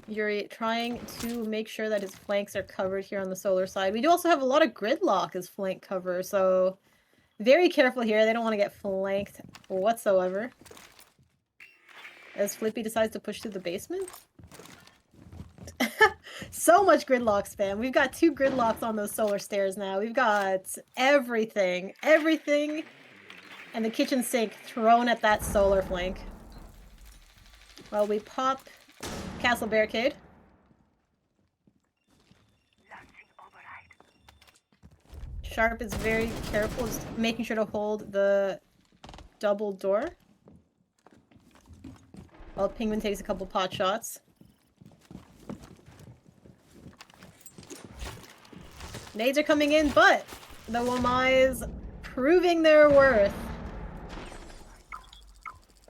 Yuri trying to make sure that his flanks are covered here on the solar side. We do also have a lot of gridlock as flank cover, so very careful here. They don't want to get flanked whatsoever. As Flippy decides to push through the basement. So much gridlock spam. We've got 2 gridlocks on those solar stairs now. We've got everything, and the kitchen sink thrown at that solar flank. Well, we pop Castle Barricade. Sharp is very careful, just making sure to hold the double door. While Penguin takes a couple pot shots. Nades are coming in, but the Wamais proving their worth.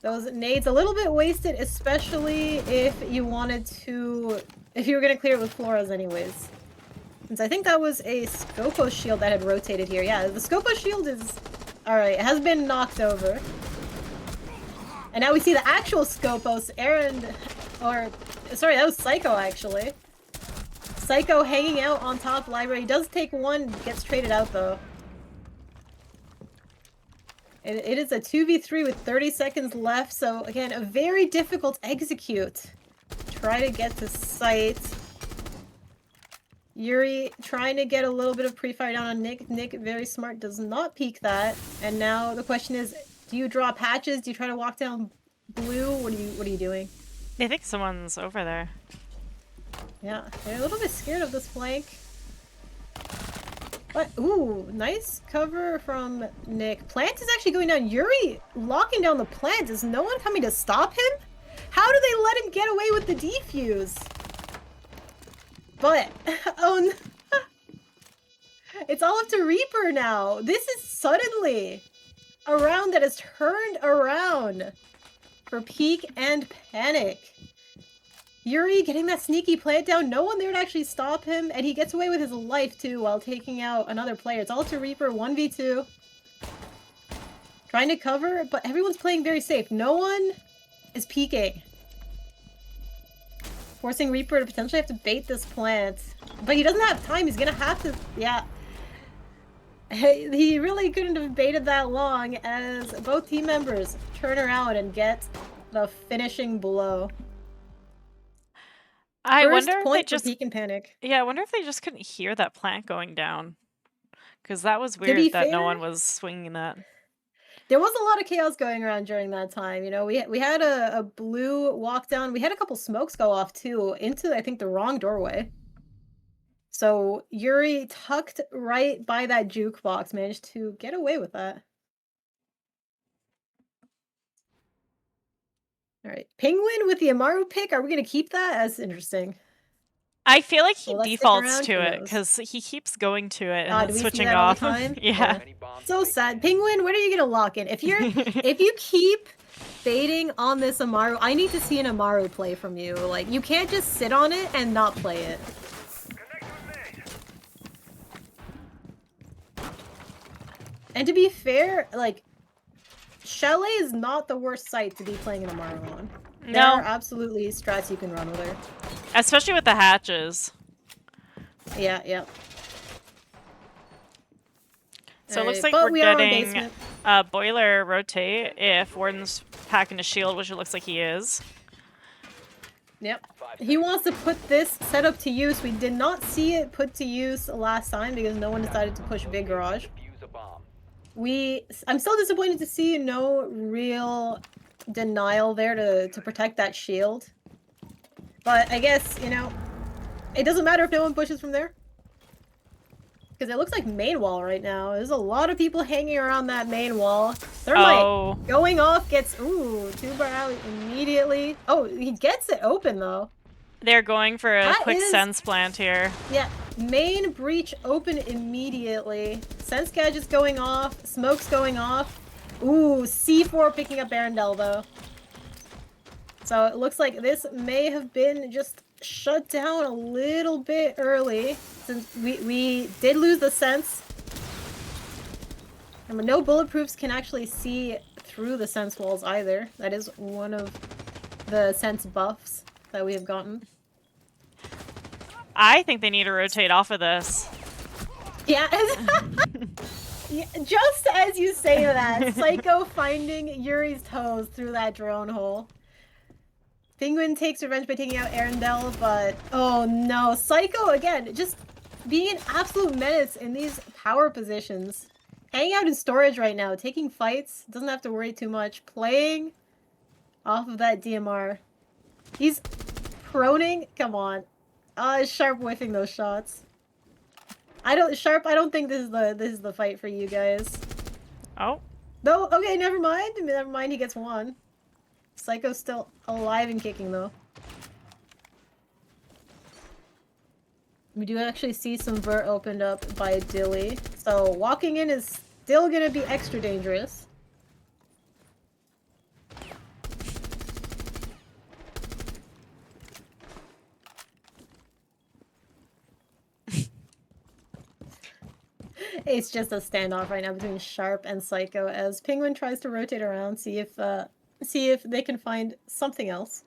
Those nades a little bit wasted, especially if you were gonna clear it with Flores anyways. Since I think that was a Scopos shield that had rotated here. Yeah, the Scopos shield is... Alright, it has been knocked over. And now we see the actual Scopos, sorry, that was Psycho actually. Psycho hanging out on top library. He does take one, gets traded out though. It is a 2v3 with 30 seconds left, so again, a very difficult execute. Try to get to site. Yuri trying to get a little bit of pre-fire down on Nick. Nick, very smart, does not peek that. And now the question is, do you draw patches? Do you try to walk down blue? What are you doing? I think someone's over there. Yeah, they're a little bit scared of this flank. But, ooh, nice cover from Nick. Plant is actually going down. Yuri locking down the plant. Is no one coming to stop him? How do they let him get away with the defuse? But, oh no. It's all up to Reaper now. This is suddenly a round that has turned around for Peak and Panic. Yuri getting that sneaky plant down, no one there to actually stop him, and he gets away with his life too while taking out another player. It's all up to Reaper, 1v2. Trying to cover, but everyone's playing very safe. No one is peeking. Forcing Reaper to potentially have to bait this plant. But he doesn't have time, he's gonna have to, yeah. He really couldn't have baited that long as both team members turn around and get the finishing blow. I First wonder if they point for just... Peak and Panic. Yeah, I wonder if they just couldn't hear that plant going down. Because that was be weird that no fair- one was swinging that. There was a lot of chaos going around during that time. You know, we had a blue walk down. We had a couple smokes go off too into, I think, the wrong doorway. So Yuri, tucked right by that jukebox, managed to get away with that. All right, Penguin with the Amaru pick. Are we gonna keep that? That's interesting. I feel like he Will that stick defaults around? to Who it knows? because he keeps going to it and Ah, then do we see switching that all the off. time? Yeah. Many bombs So placed sad. in. Penguin, when are you gonna lock in? If you keep baiting on this Amaru, I need to see an Amaru play from you. Like, you can't just sit on it and not play it. And to be fair, like, Chalet is not the worst site to be playing an Amaru on. There are No, absolutely strats you can run with her. especially with the hatches. Yeah, yeah. So it looks Alright, like but we're we are on getting basement. a boiler rotate if Warden's packing a shield, which it looks like he is. Yep. 5 He seconds wants to put this setup to use. We did not see it put to use last time because no one decided to push big garage. Defuse a bomb. I'm still disappointed to see no real denial there to protect that shield. But I guess, you know, it doesn't matter if no one pushes from there. Because it looks like main wall right now. There's a lot of people hanging around that main wall. Thermite Oh, going off gets, ooh, two-bar out immediately. Oh, he gets it open though. they're going for a That quick is- sense plant here. Yeah, main breach open immediately. Sense gadgets going off, smokes going off. Ooh, C4 picking up Arendelle though. So it looks like this may have been just shut down a little bit early since we did lose the sense. And no bulletproofs can actually see through the sense walls either. That is one of the sense buffs that we have gotten. I think they need to rotate off of this. Yeah. Yeah, just as you say that, Psycho finding Yuri's toes through that drone hole. Penguin takes revenge by taking out Arendelle, but oh no, Psycho again, just being an absolute menace in these power positions. Hanging out in storage right now, taking fights, doesn't have to worry too much. Playing off of that DMR. He's proning, come on. Sharp whiffing those shots. I don't think this is the fight for you guys. Oh, No, okay, never mind. Never mind, he gets one. Psycho's still alive and kicking though. We do actually see some vert opened up by Dilly. So walking in is still gonna be extra dangerous. It's just a standoff right now between Sharp and Psycho as Penguin tries to rotate around, see if they can find something else.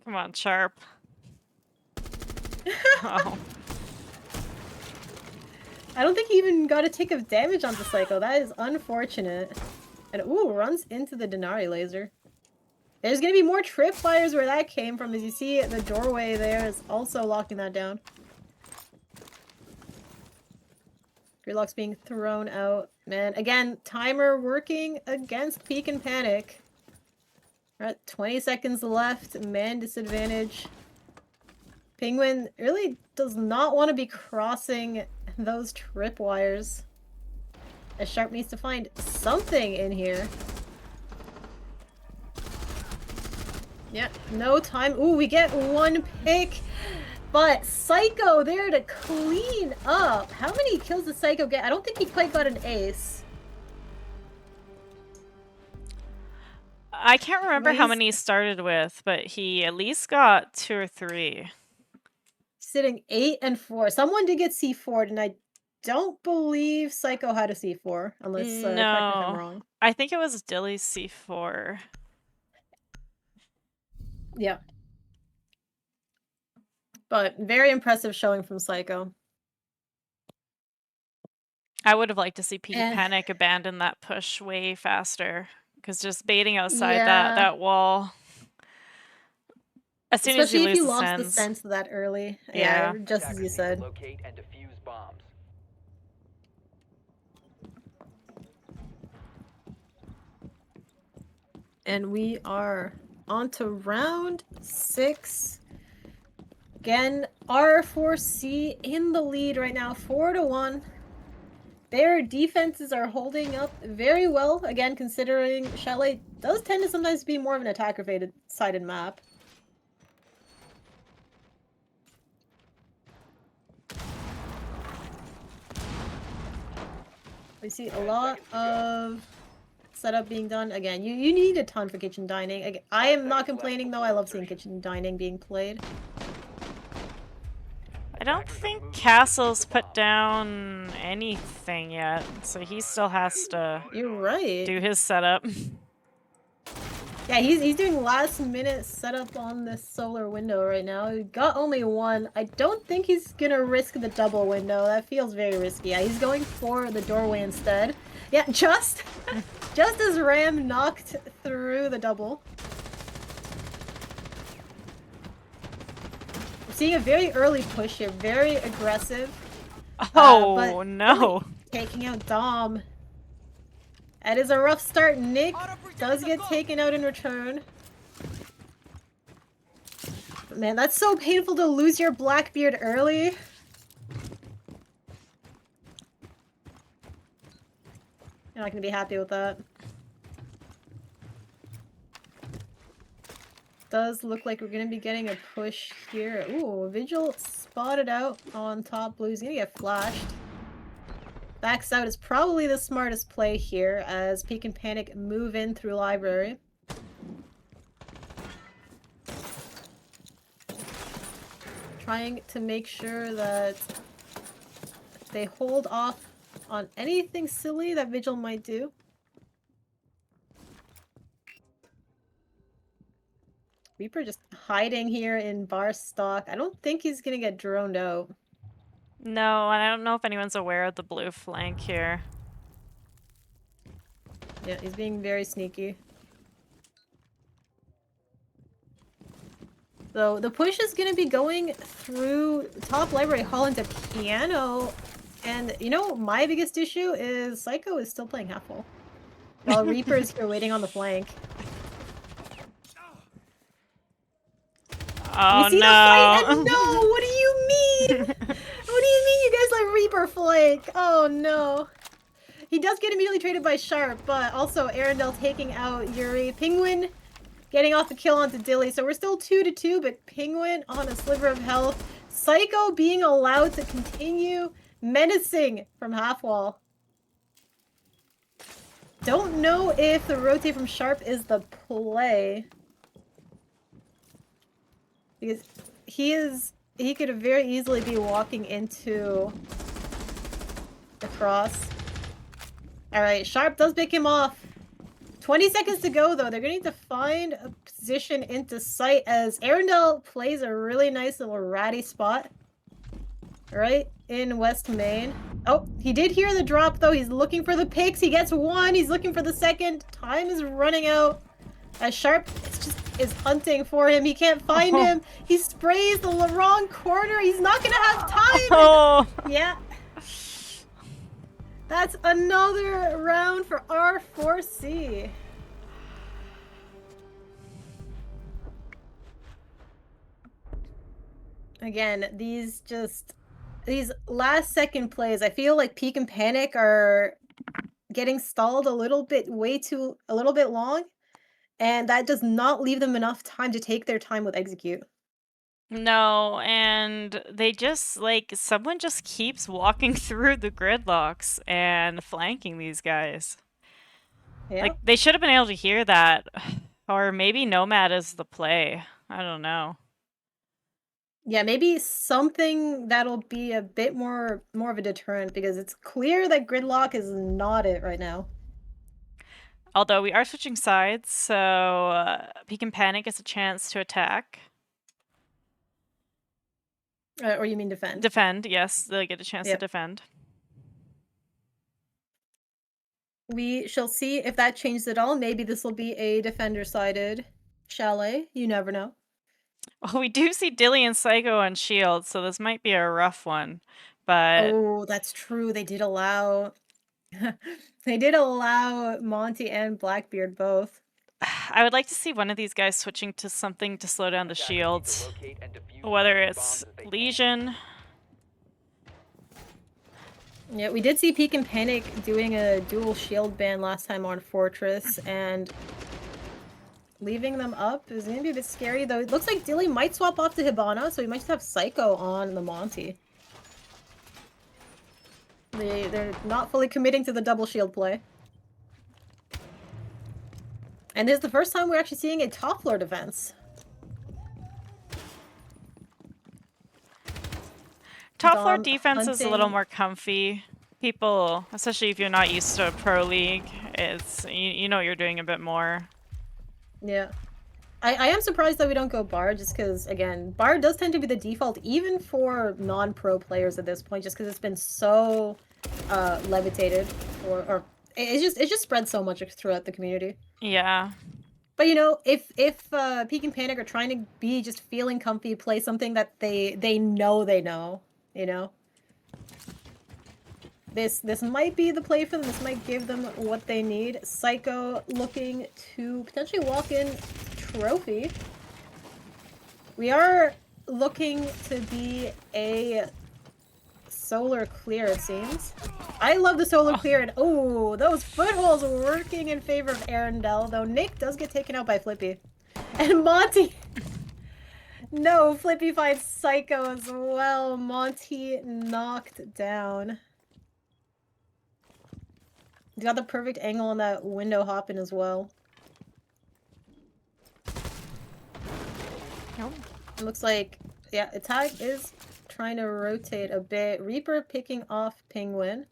come on, Sharp. Oh. I don't think he even got a tick of damage onto Psycho. That is unfortunate. And ooh, runs into the Denari laser. There's gonna be more tripwires where that came from, as you see the doorway there is also locking that down. Gridlock's being thrown out. Man, again, timer working against Peek and Panic. We're at 20 seconds left, man disadvantage. Penguin really does not want to be crossing those tripwires. As Sharp needs to find something in here. Yeah, no time. Ooh, we get one pick. But Psycho there to clean up. How many kills did Psycho get? I don't think he quite got an ace. I can't remember how He's- many he started with, but he at least got 2 or 3. Sitting 8 and 4. Someone did get C4'd, and I don't believe Psycho had a C4, unless correct me if I'm No. wrong. I think it was Dilly's C4. Yeah. But very impressive showing from Psycho. I would have liked to see Pete Eh. Panic abandon that push way faster. Because just baiting outside Yeah. that wall. As soon as you Especially if lose you the lost sense. the sense that early. Yeah. Just as you Attackers need to said. locate and defuse bombs. And we are on to round 6. Again, R4C in the lead right now, 4-1. Their defenses are holding up very well, again, considering Chalet does tend to sometimes be more of an attacker-sided map. We see a lot of setup being done. Again, you need a ton for kitchen dining. Again, I am not complaining though, I love seeing kitchen dining being played. I don't think Castle's put down anything yet, so he still has to You're right. do his setup. Yeah, he's doing last minute setup on this solar window right now. He got only one. I don't think he's gonna risk the double window. That feels very risky. Yeah, he's going for the doorway instead. Yeah, just as Ram knocked through the double. We're seeing a very early push here, very aggressive. Oh but no! taking out Dom. That is a rough start. Nick does get taken out in return. But man, that's so painful to lose your Blackbeard early. You're not gonna be happy with that. Does look like we're gonna be getting a push here. Ooh, Vigil spotted out on top blue. He's gonna get flashed. Backs out is probably the smartest play here as Peek and Panic move in through library. Trying to make sure that they hold off on anything silly that Vigil might do. Reaper just hiding here in bar stock. I don't think he's gonna get droned out. No, and I don't know if anyone's aware of the blue flank here. Yeah, he's being very sneaky. So the push is going to be going through top library hall into piano. And you know, my biggest issue is Psycho is still playing half full. While Reaper is here waiting on the flank. Oh We see no! the fight and no! What do you mean? What do you mean you guys let Reaper flank? Oh no. He does get immediately traded by Sharp, but also Arendelle taking out Yuri. Penguin getting off the kill onto Dilly. So we're still 2-2, but Penguin on a sliver of health. Psycho being allowed to continue menacing from half wall. Don't know if the rotate from Sharp is the play. Because he could very easily be walking into the cross. Alright, Sharp does pick him off. 20 seconds to go though. They're gonna need to find a position into sight as Arendelle plays a really nice little ratty spot. Right in West Main. Oh, he did hear the drop though. He's looking for the picks. He gets one. He's looking for the second. Time is running out. As Sharp is hunting for him. He can't find him. He sprays the wrong corner. He's not gonna have time. Oh. Yeah. That's another round for R4C. Again, these last second plays, I feel like Peek and Panic are getting stalled a little bit long, and that does not leave them enough time to take their time with execute. No, and they just, like, someone just keeps walking through the gridlocks and flanking these guys. Yeah. Like, they should have been able to hear that. Or maybe Nomad is the play. I don't know. Yeah, maybe something that'll be a bit more of a deterrent because it's clear that gridlock is not it right now. Although we are switching sides, so Peek and Panic gets a chance to attack. Or you mean defend? Defend, yes. They get a chance to defend. We shall see if that changes at all. Maybe this will be a defender-sided chalet. You never know. Well, we do see Dilly and Psycho on shield, so this might be a rough one. But Oh, that's true. They did allow... they did allow Monty and Blackbeard both. I would like to see one of these guys switching to something to slow down the Attackers need to shields. locate and defuse Whether as many it's bombs as they can. Legion. Yeah, we did see Peek and Panic doing a dual shield ban last time on Fortress, and leaving them up is gonna be a bit scary, though. It looks like Dilly might swap off to Hibana, so we might just have Psycho on the Monty. They're not fully committing to the double shield play. And this is the first time we're actually seeing a top floor defense. Top floor Dom defense is a little hunting. more comfy. People, especially if you're not used to Pro League, it's you know you're doing a bit more. Yeah. I am surprised that we don't go Bard, just because, again, Bard does tend to be the default, even for non-pro players at this point, just because it's been so levitated, or it's just spread so much throughout the community. Yeah. But you know, if Peek and Panic are trying to be just feeling comfy, play something that they know, you know, this might be the play for them. This might give them what they need. Psycho looking to potentially walk in trophy. We are looking to be a solar clear, it seems. I love the solar clear, and oh, those footholds are working in favor of Arendelle, though Nick does get taken out by Flippy. And Monty! No, Flippy finds Psycho as well. Monty knocked down. He's got the perfect angle on that window hopping as well. Nope. It looks like, yeah, attack is trying to rotate a bit. Reaper picking off Penguin.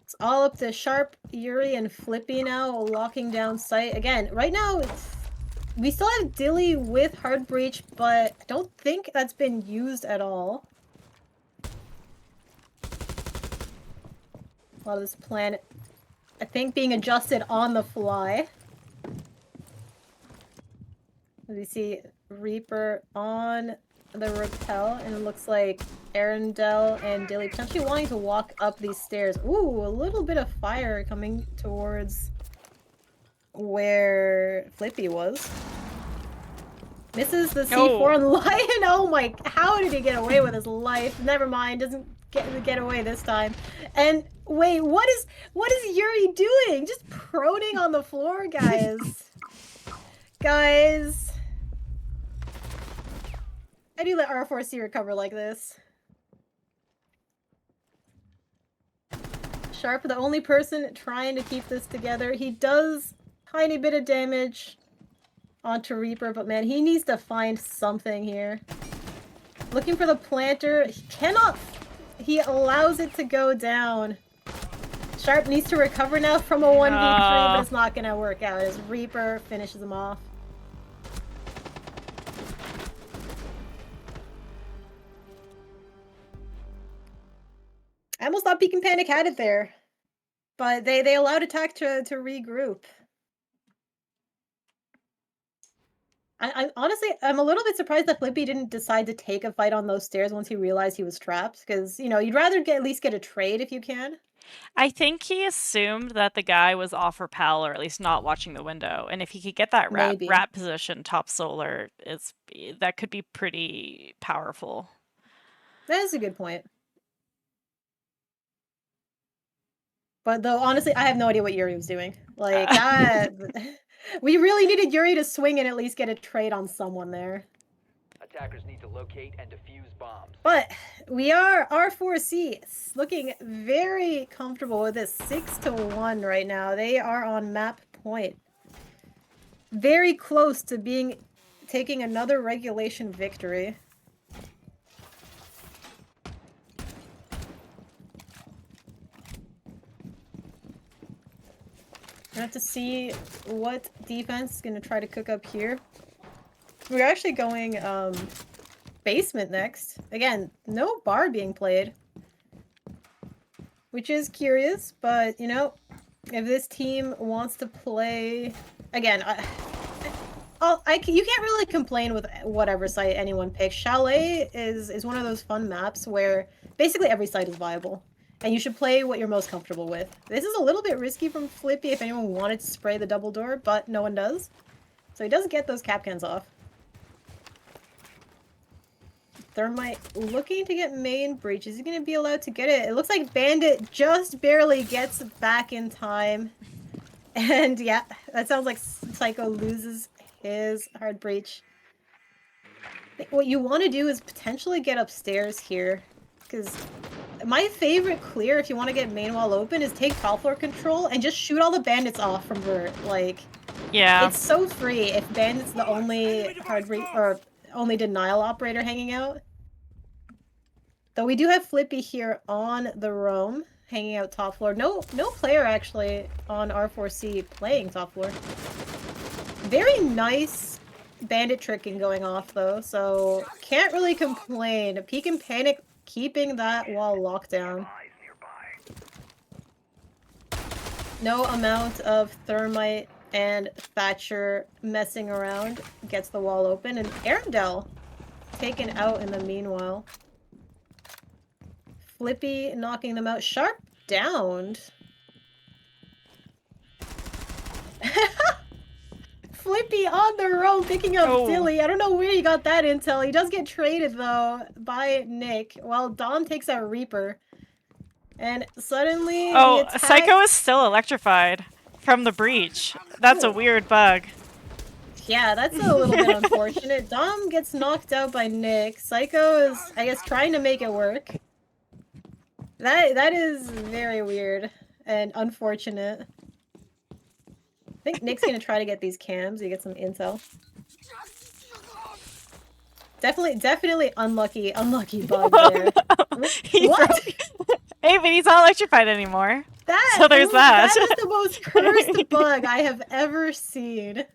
It's all up to Sharp, Yuri, and Flippy now, locking down sight. Again, right now, we still have Dilly with Hard Breach, but I don't think that's been used at all. A lot of this plan, I think, being adjusted on the fly. We see Reaper on the rappel, and it looks like Arendelle and Dilly potentially wanting to walk up these stairs. Ooh, a little bit of fire coming towards where Flippy was. Misses the C4 and Lion. Oh my, how did he get away with his life? Never mind, doesn't get away this time. And wait, what is Yuri doing? Just proning on the floor, guys. Guys. I do let RForceC recover like this. Sharp, the only person trying to keep this together. He does tiny bit of damage onto Reaper, but man, he needs to find something here. Looking for the planter. He cannot. He allows it to go down. Sharp needs to recover now from a 1v3, but it's not gonna work out as Reaper finishes him off. I almost thought Peek and Panic had it there, but they allowed attack to regroup. I honestly, I'm a little bit surprised that Flippy didn't decide to take a fight on those stairs once he realized he was trapped, because, you know, you'd rather at least get a trade if you can. I think he assumed that the guy was off rappel, or at least not watching the window. And if he could get that rat position top solar, that could be pretty powerful. That is a good point. But though, honestly, I have no idea what Yuri was doing. Like, we really needed Yuri to swing and at least get a trade on someone there. Attackers need to locate and defuse bombs. But we are RForceC looking very comfortable with this 6-1 right now. They are on map point. Very close to taking another regulation victory. We have to see what defense is going to try to cook up here. We're actually going basement next. Again, no bar being played. Which is curious, but you know, if this team wants to play... Again, you can't really complain with whatever site anyone picks. Chalet is one of those fun maps where basically every site is viable. And you should play what you're most comfortable with. This is a little bit risky from Flippy if anyone wanted to spray the double door, but no one does. So he does get those cap cans off. Thermite looking to get main breach. Is he going to be allowed to get it? It looks like Bandit just barely gets back in time. And yeah, that sounds like Psycho loses his hard breach. I think what you want to do is potentially get upstairs here. Because my favorite clear, if you want to get main wall open, is take top floor control and just shoot all the bandits off from Vert. Like, Yeah. it's so free if Bandit's the only hard breach or only denial operator hanging out. Though we do have Flippy here on the roam, hanging out top floor. No player actually on RForceC playing top floor. Very nice bandit tricking going off though, so can't really complain. Peek and Panic keeping that wall locked down. No amount of Thermite and Thatcher messing around gets the wall open, and Arendelle taken out in the meanwhile. Flippy knocking them out. Sharp downed. Flippy on the road picking up Dilly. I don't know where he got that intel. He does get traded though by Nick while Dom takes out Reaper. And suddenly Oh, the attack... Psycho is still electrified from the breach. That's a weird bug. Yeah, that's a little bit unfortunate. Dom gets knocked out by Nick. Psycho is, I guess, trying to make it work. That is very weird and unfortunate. I think Nick's gonna try to get these cams to get some intel. Definitely unlucky bug there. What? Hey, but he's not electrified anymore. That, so there's that. That is the most cursed bug I have ever seen.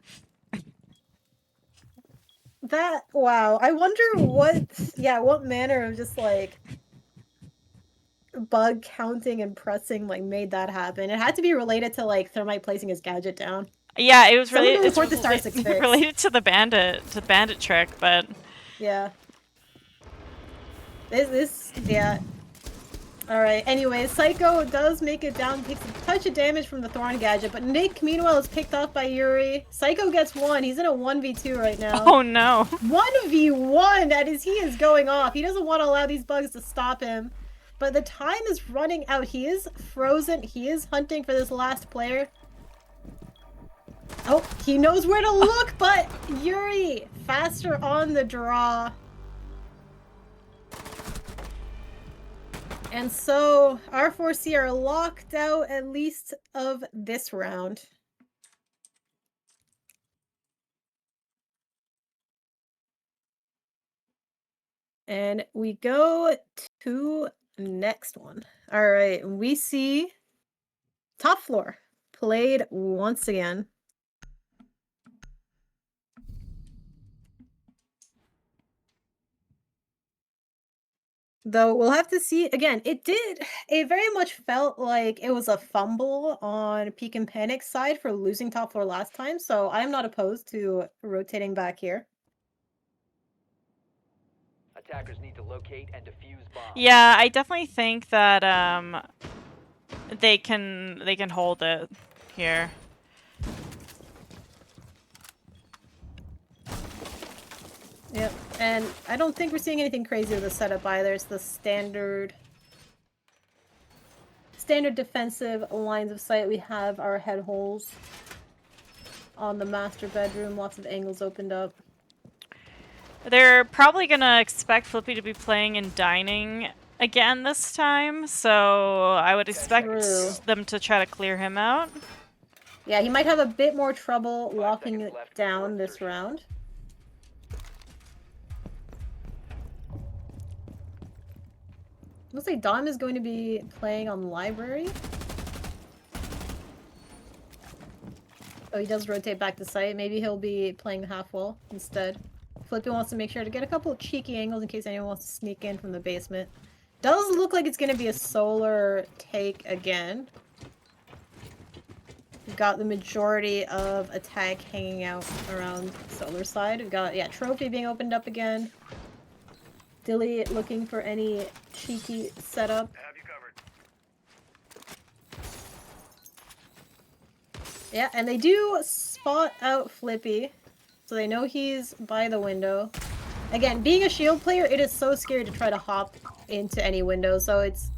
That, wow. I wonder what manner of just like bug counting and pressing like made that happen. It had to be related to like Thermite placing his gadget down. Yeah, it was Someone related. report the Star 6 fix. Related to the bandit trick, but yeah. This yeah. Alright, anyway, Psycho does make it down, takes a touch of damage from the Thorn gadget, but Nick, meanwhile, is picked off by Yuri. Psycho gets one. He's in a 1v2 right now. Oh no. 1v1! That is, he is going off. He doesn't want to allow these bugs to stop him. But the time is running out. He is frozen. He is hunting for this last player. Oh, he knows where to look, but Yuri, faster on the draw. And so, RForceC are locked out at least of this round. And we go to next one. All right, we see top floor played once again. Though we'll have to see again. It very much felt like it was a fumble on Peek and Panic's side for losing top floor last time, so I'm not opposed to rotating back here. Attackers need to locate and defuse bombs. Yeah, I definitely think that they can hold it here. Yep, and I don't think we're seeing anything crazy with the setup either. It's the standard defensive lines of sight. We have our head holes on the master bedroom, lots of angles opened up. They're probably gonna expect Flippy to be playing in dining again this time, so I would expect them to try to clear him out. Yeah, he might have a bit more trouble locking it down this round. Looks like Dom is going to be playing on library. Oh, he does rotate back to site. Maybe he'll be playing the half wall instead. Flippy wants to make sure to get a couple of cheeky angles in case anyone wants to sneak in from the basement. Does look like it's going to be a solar take again. We've got the majority of attack hanging out around solar side. We've got, yeah, trophy being opened up again. Dilly looking for any cheeky setup. Yeah, and they do spot out Flippy, so they know he's by the window. Again, being a shield player, it is so scary to try to hop into any window, so it's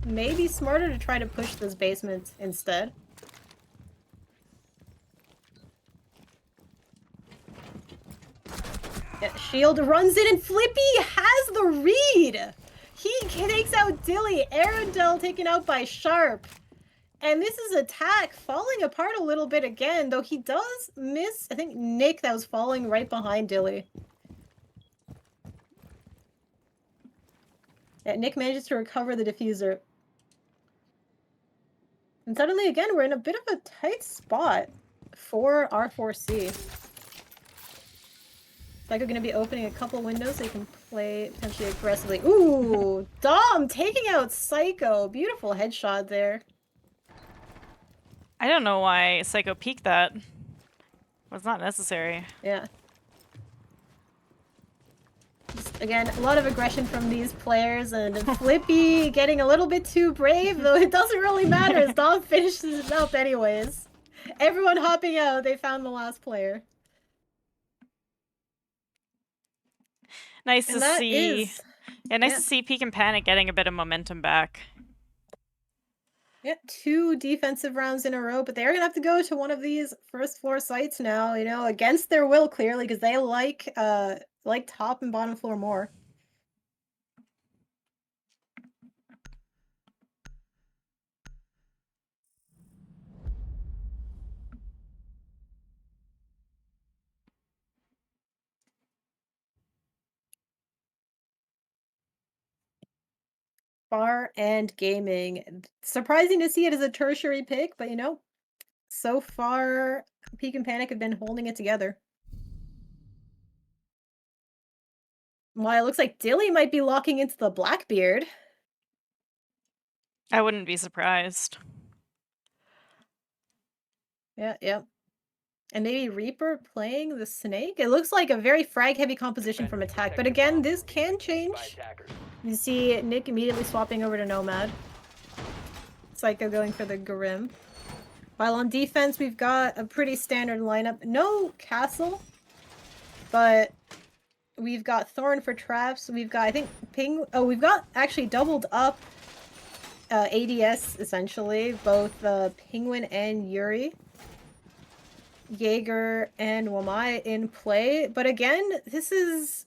maybe smarter to try to push this basement instead. Yeah, shield runs in and Flippy has the read! He takes out Dilly, Arundel taken out by Sharp. And this is attack falling apart a little bit again, though he does miss, I think, Nick that was falling right behind Dilly. Yeah, Nick manages to recover the diffuser. And suddenly, again, we're in a bit of a tight spot for R4C. Psycho gonna be opening a couple windows so he can play potentially aggressively. Ooh! Dom taking out Psycho! Beautiful headshot there. I don't know why Psycho peeked that. It was not necessary. Yeah. Just, again, a lot of aggression from these players, and Flippy getting a little bit too brave, though it doesn't really matter as Dom finishes it up anyways. Everyone hopping out, they found the last player. Nice And to that see. is... Yeah, nice yeah. to see Peek and Panic getting a bit of momentum back. Yeah, 2 defensive rounds in a row, but they're gonna have to go to one of these first floor sites now, you know, against their will, clearly, because they like top and bottom floor more. Bar and gaming. Surprising to see it as a tertiary pick, but you know, so far, Peak and Panic have been holding it together. While it looks like Dilly might be locking into the Blackbeard. I wouldn't be surprised. Yeah, yeah. And maybe Reaper playing the Snake? It looks like a very frag-heavy composition from attack, but again, this can change. You see Nick immediately swapping over to Nomad. Psycho going for the Grim. While on defense, we've got a pretty standard lineup. No Castle, but we've got Thorn for traps. We've got, I think, we've got actually doubled up ADS, essentially. Both Penguin and Yuri. Jaeger and Wamai in play. But again, this is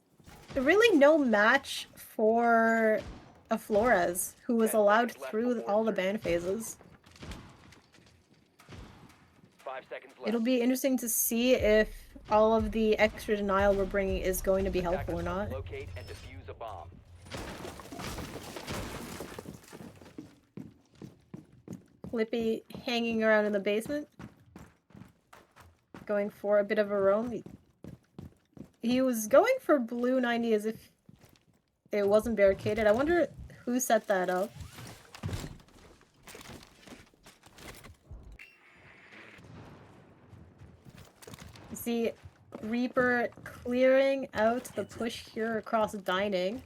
really no match for a Flores, who was allowed through all the ban phases. 5 seconds left. It'll be interesting to see if all of the extra denial we're bringing is going to be helpful or not. Locate and defuse a bomb. Flippy hanging around in the basement. Going for a bit of a roam. He was going for blue 90 as if it wasn't barricaded. I wonder who set that up. You see Reaper clearing out the push here across dining.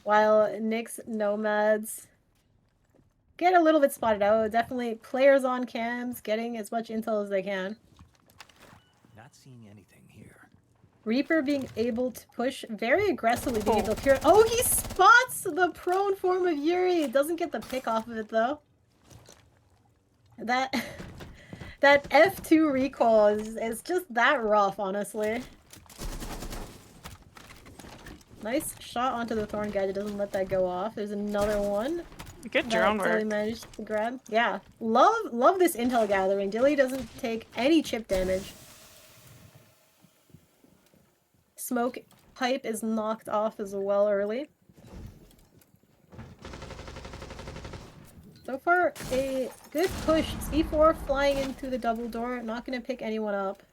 While Nick's Nomads get a little bit spotted out. Definitely players on cams getting as much intel as they can. Not seeing anything here. Reaper being able to push very aggressively, being able to clear. Oh, he spots the prone form of Yuri. Doesn't get the pick off of it though. That F2 recoil is just that rough, honestly. Nice shot onto the Thorn Gadget. Doesn't let that go off. There's another one. Good drone Dilly work. managed to grab. Yeah, love this intel gathering. Dilly doesn't take any chip damage. Smoke pipe is knocked off as well early. So far, a good push. C4 flying in through the double door. Not going to pick anyone up.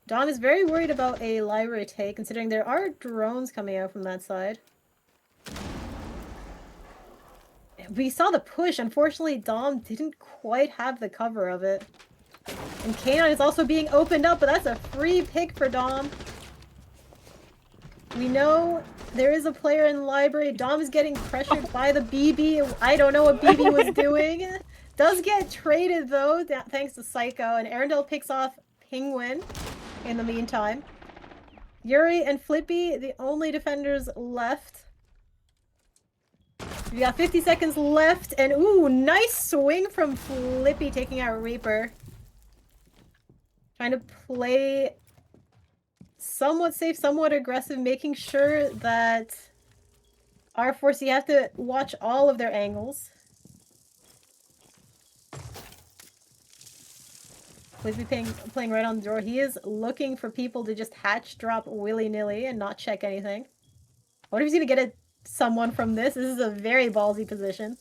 Dom is very worried about a library take, considering there are drones coming out from that side. We saw the push. Unfortunately, Dom didn't quite have the cover of it. And K9 is also being opened up, but that's a free pick for Dom. We know there is a player in the library. Dom is getting pressured by the BB. I don't know what BB was doing. Does get traded though, thanks to Psycho, and Arendelle picks off Penguin in the meantime. Yuri and Flippy, the only defenders left. We got 50 seconds left, and ooh, nice swing from Flippy taking out Reaper. Trying to play somewhat safe, somewhat aggressive, making sure that RForceC have to watch all of their angles. Flippy playing right on the door. He is looking for people to just hatch drop willy-nilly and not check anything. What if he's gonna get someone from this? This is a very ballsy position.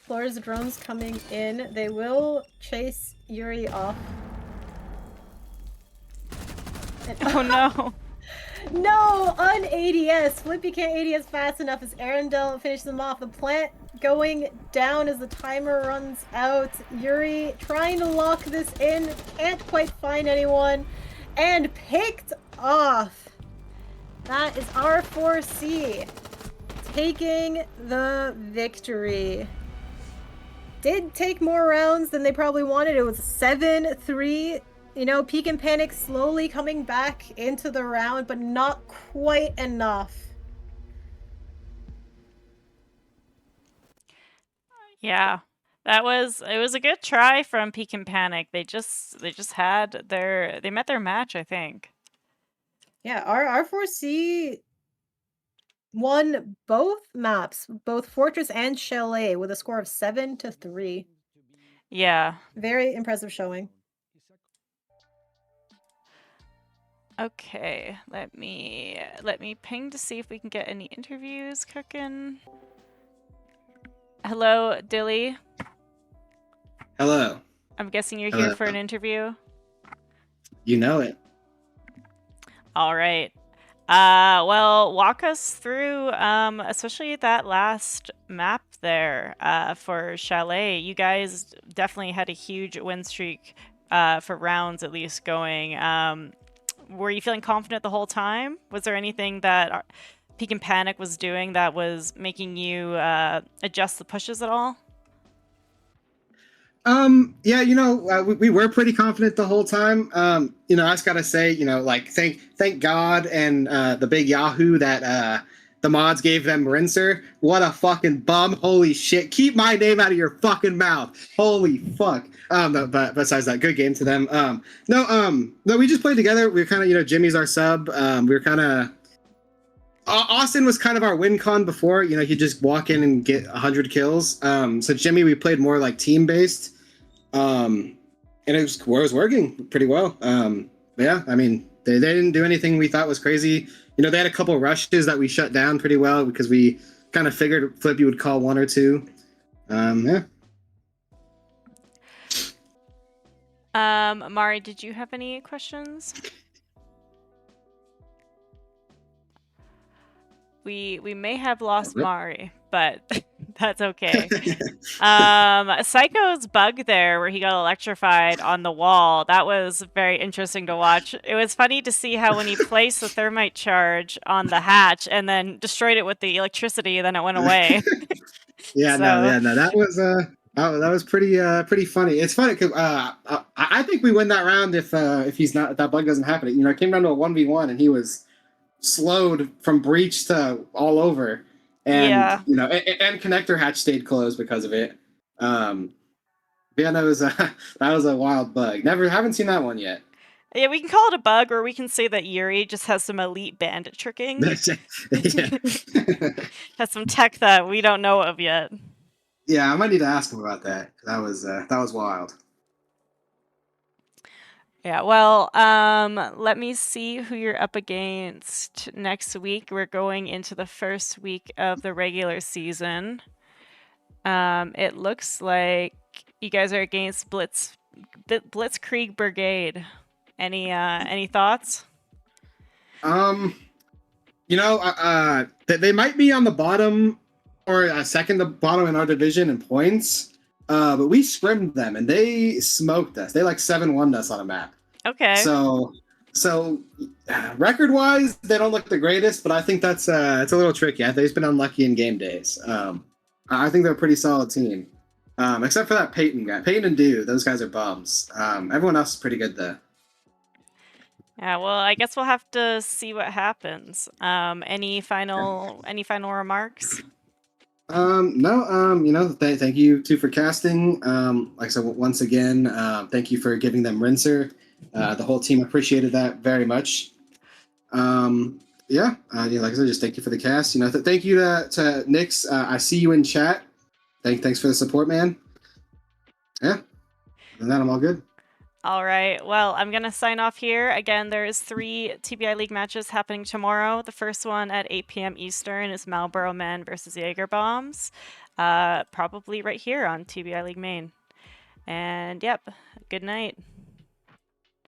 Flora's drones coming in. They will chase Yuri off. And Oh no. no! Un-ADS! Flippy can't ADS fast enough as Arendelle finishes them off. The plant going down as the timer runs out. Yuri trying to lock this in. Can't quite find anyone. And picked off. That is R4C taking the victory. Did take more rounds than they probably wanted. It was 7-3. You know, Peek and Panic slowly coming back into the round, but not quite enough. Yeah. It was a good try from Peek and Panic. They just met their match, I think. Yeah, R4C won both maps, both Fortress and Chalet, with a score of 7-3. Yeah. Very impressive showing. Okay, let me ping to see if we can get any interviews cooking. Hello, Dilly. Hello. I'm guessing you're here for an interview. You know it. All right. Well, walk us through, especially that last map there, for Chalet. You guys definitely had a huge win streak, for rounds at least going. Were you feeling confident the whole time? Was there anything that Peek and Panic was doing that was making you adjust the pushes at all? Yeah, you know, we were pretty confident the whole time. You know, I just gotta say, you know, like thank God and the big Yahoo that the mods gave them Rinser. What a fucking bum! Holy shit! Keep my name out of your fucking mouth! Holy fuck! But besides that, good game to them. No, we just played together. We were kind of, you know, Jimmy's our sub. We were kind of. Austin was kind of our win con before. You know, he'd just walk in and get 100 kills. So Jimmy, we played more like team based. And it was working pretty well. Yeah, I mean, they didn't do anything we thought was crazy. You know, they had a couple rushes that we shut down pretty well because we kind of figured Flippy would call one or two. Yeah. Mari, did you have any questions? We may have lost Mari, but that's okay. Psycho's bug there where he got electrified on the wall, that was very interesting to watch. It was funny to see how when he placed the thermite charge on the hatch and then destroyed it with the electricity, then it went away. No, that was pretty funny. It's funny because I think we win that round if that bug doesn't happen. You know, it came down to a 1v1 and he was slowed from breach to all over, and you know, and connector hatch stayed closed because of it. Yeah, that was a wild bug. Haven't seen that one yet. Yeah, we can call it a bug, or we can say that Yuri just has some elite bandit tricking. Has some tech that we don't know of yet. Yeah, I might need to ask him about that. That was wild. Yeah, well, let me see who you're up against next week. We're going into the first week of the regular season. It looks like you guys are against Blitzkrieg Brigade. Any thoughts? You know, they might be on the bottom or second to bottom in our division in points. But we scrimmed them and they smoked us. They like 7-1'd us on a map. Okay. So record-wise, they don't look the greatest, but I think that's it's a little tricky. I think it's been unlucky in game days. I think they're a pretty solid team, except for that Peyton guy. Peyton and Dew, those guys are bums. Everyone else is pretty good though. Yeah, well, I guess we'll have to see what happens. Any final remarks? No, thank you too for casting. Like I said, once again, thank you for giving them Rinser. The whole team appreciated that very much. Yeah, like I said, just thank you for the cast. Thank you to Nix. I see you in chat. Thanks for the support, man. Yeah, other than that, I'm all good. All right. Well, I'm going to sign off here. Again, there's 3 TBI League matches happening tomorrow. The first one at 8 p.m. Eastern is Marlboro Men versus Jaeger Bombs. Probably right here on TBI League Main. And yep, good night.